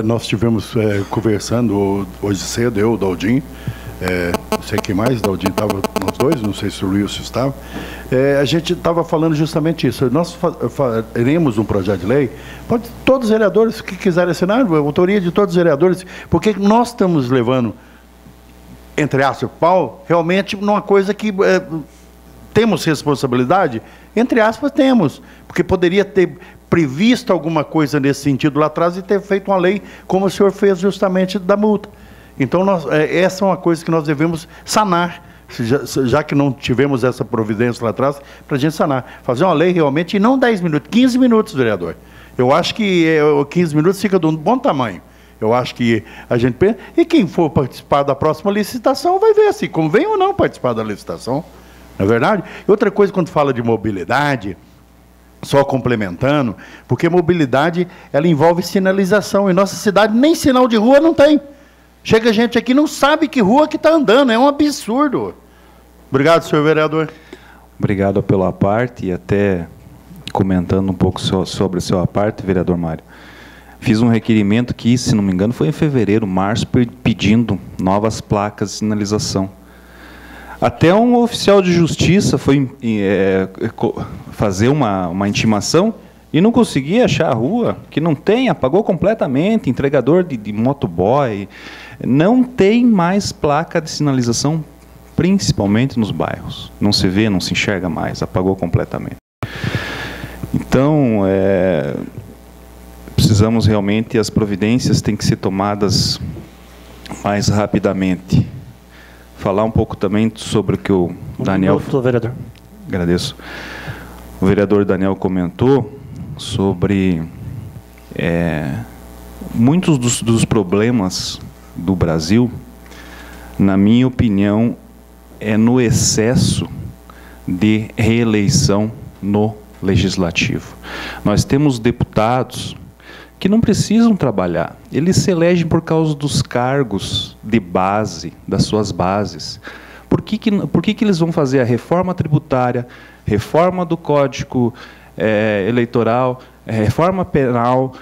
nós estivemos conversando hoje cedo, eu, o Daldinho, não sei quem mais, Daldinho estava nós dois, não sei se o Wilson estava, a gente estava falando justamente isso. Nós faremos um projeto de lei, pode todos os vereadores que quiserem assinar, a autoria de todos os vereadores, porque nós estamos levando, entre aspas, pau, realmente numa coisa que temos responsabilidade, entre aspas, temos, porque poderia ter previsto alguma coisa nesse sentido lá atrás e ter feito uma lei como o senhor fez justamente da multa. Então, essa é uma coisa que nós devemos sanar, já que não tivemos essa providência lá atrás, para a gente sanar. Fazer uma lei realmente, e não 10 minutos, 15 minutos, vereador. Eu acho que 15 minutos fica de um bom tamanho. Eu acho que a gente pensa, e quem for participar da próxima licitação vai ver se convém ou não participar da licitação. Não é verdade? E outra coisa, quando fala de mobilidade, só complementando, porque mobilidade, ela envolve sinalização. Em nossa cidade, nem sinal de rua não tem. Chega gente aqui não sabe que rua que está andando, é um absurdo. Obrigado, senhor vereador. Obrigado pela parte, e até comentando um pouco sobre a sua parte, vereador Mário. Fiz um requerimento que, se não me engano, foi em fevereiro, março, pedindo novas placas de sinalização. Até um oficial de justiça foi fazer uma intimação e não conseguia achar a rua, que não tem, apagou completamente, entregador de motoboy, não tem mais placa de sinalização, principalmente nos bairros. Não se vê, não se enxerga mais, apagou completamente. Então, precisamos realmente, as providências têm que ser tomadas mais rapidamente. Falar um pouco também sobre o que o Daniel... vereador. Agradeço. O vereador Daniel comentou sobre muitos dos problemas do Brasil, na minha opinião, é no excesso de reeleição no Legislativo. Nós temos deputados que não precisam trabalhar, eles se elegem por causa dos cargos de base, das suas bases. Por que eles vão fazer a reforma tributária, reforma do Código Eleitoral, reforma penal,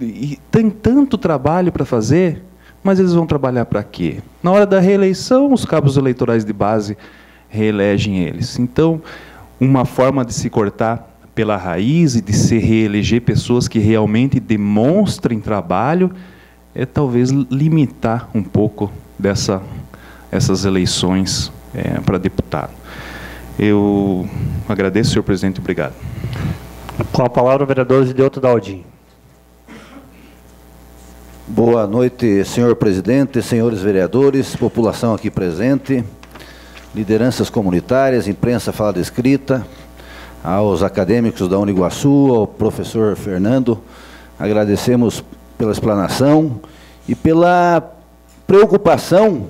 e tem tanto trabalho para fazer, mas eles vão trabalhar para quê? Na hora da reeleição, os cabos eleitorais de base reelegem eles. Então, uma forma de se cortar pela raiz e de se reeleger pessoas que realmente demonstrem trabalho é talvez limitar um pouco essas eleições para deputado. Eu agradeço, senhor presidente, obrigado. Com a palavra o vereador Zileuto Daldinho. Boa noite, senhor presidente, senhores vereadores, população aqui presente, lideranças comunitárias, imprensa falada escrita, aos acadêmicos da Uniguaçu, ao professor Fernando, agradecemos pela explanação e pela preocupação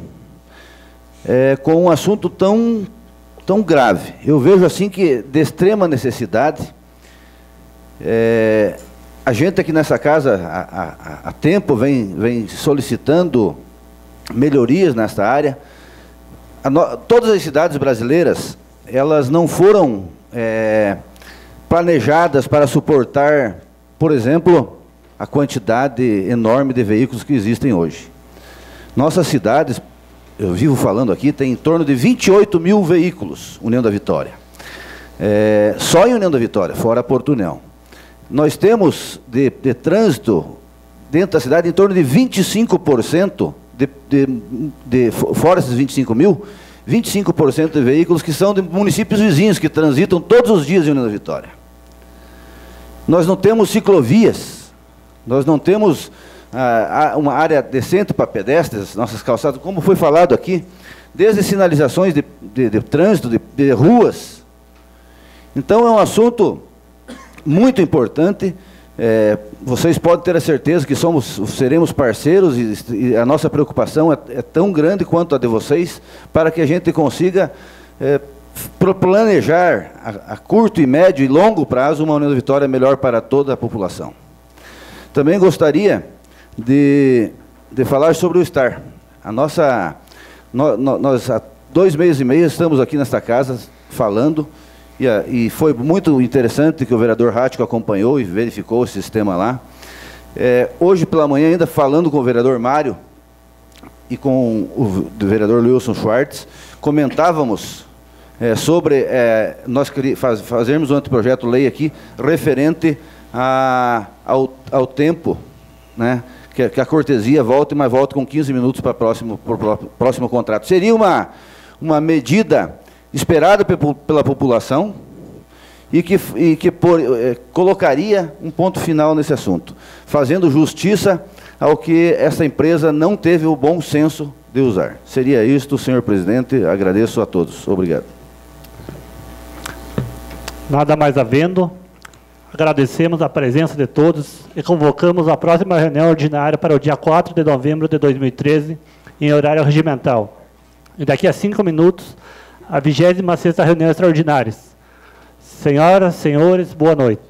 com um assunto tão grave. Eu vejo assim que de extrema necessidade. A gente aqui nessa casa há tempo vem solicitando melhorias nesta área. Todas as cidades brasileiras, elas não foram planejadas para suportar, por exemplo, a quantidade enorme de veículos que existem hoje. Nossas cidades, eu vivo falando aqui, tem em torno de 28 mil veículos, União da Vitória. Só em União da Vitória, fora Porto União. Nós temos de trânsito dentro da cidade em torno de 25%, fora esses 25 mil, 25% de veículos que são de municípios vizinhos, que transitam todos os dias em União da Vitória. Nós não temos ciclovias, nós não temos uma área decente para pedestres, nossas calçadas, como foi falado aqui, desde sinalizações de trânsito, de ruas. Então, é um assunto muito importante. Vocês podem ter a certeza que seremos parceiros e a nossa preocupação é tão grande quanto a de vocês, para que a gente consiga planejar a curto, e médio e longo prazo uma União da Vitória melhor para toda a população. Também gostaria de falar sobre o STAR. Nós há 2 meses e meio estamos aqui nesta casa falando, e foi muito interessante que o vereador Rático acompanhou e verificou o sistema lá. Hoje pela manhã, ainda falando com o vereador Mário e com o vereador Wilson Schwartz, comentávamos sobre nós fazermos um anteprojeto lei aqui referente ao tempo, né, que a cortesia volte, mas volte com 15 minutos para o próximo contrato. Seria uma medida esperada pela população e que colocaria um ponto final nesse assunto, fazendo justiça ao que essa empresa não teve o bom senso de usar. Seria isto, senhor presidente. Agradeço a todos. Obrigado. Nada mais havendo, agradecemos a presença de todos e convocamos a próxima reunião ordinária para o dia 4 de novembro de 2013, em horário regimental. E daqui a 5 minutos, a 26ª reunião extraordinária. Senhoras, senhores, boa noite.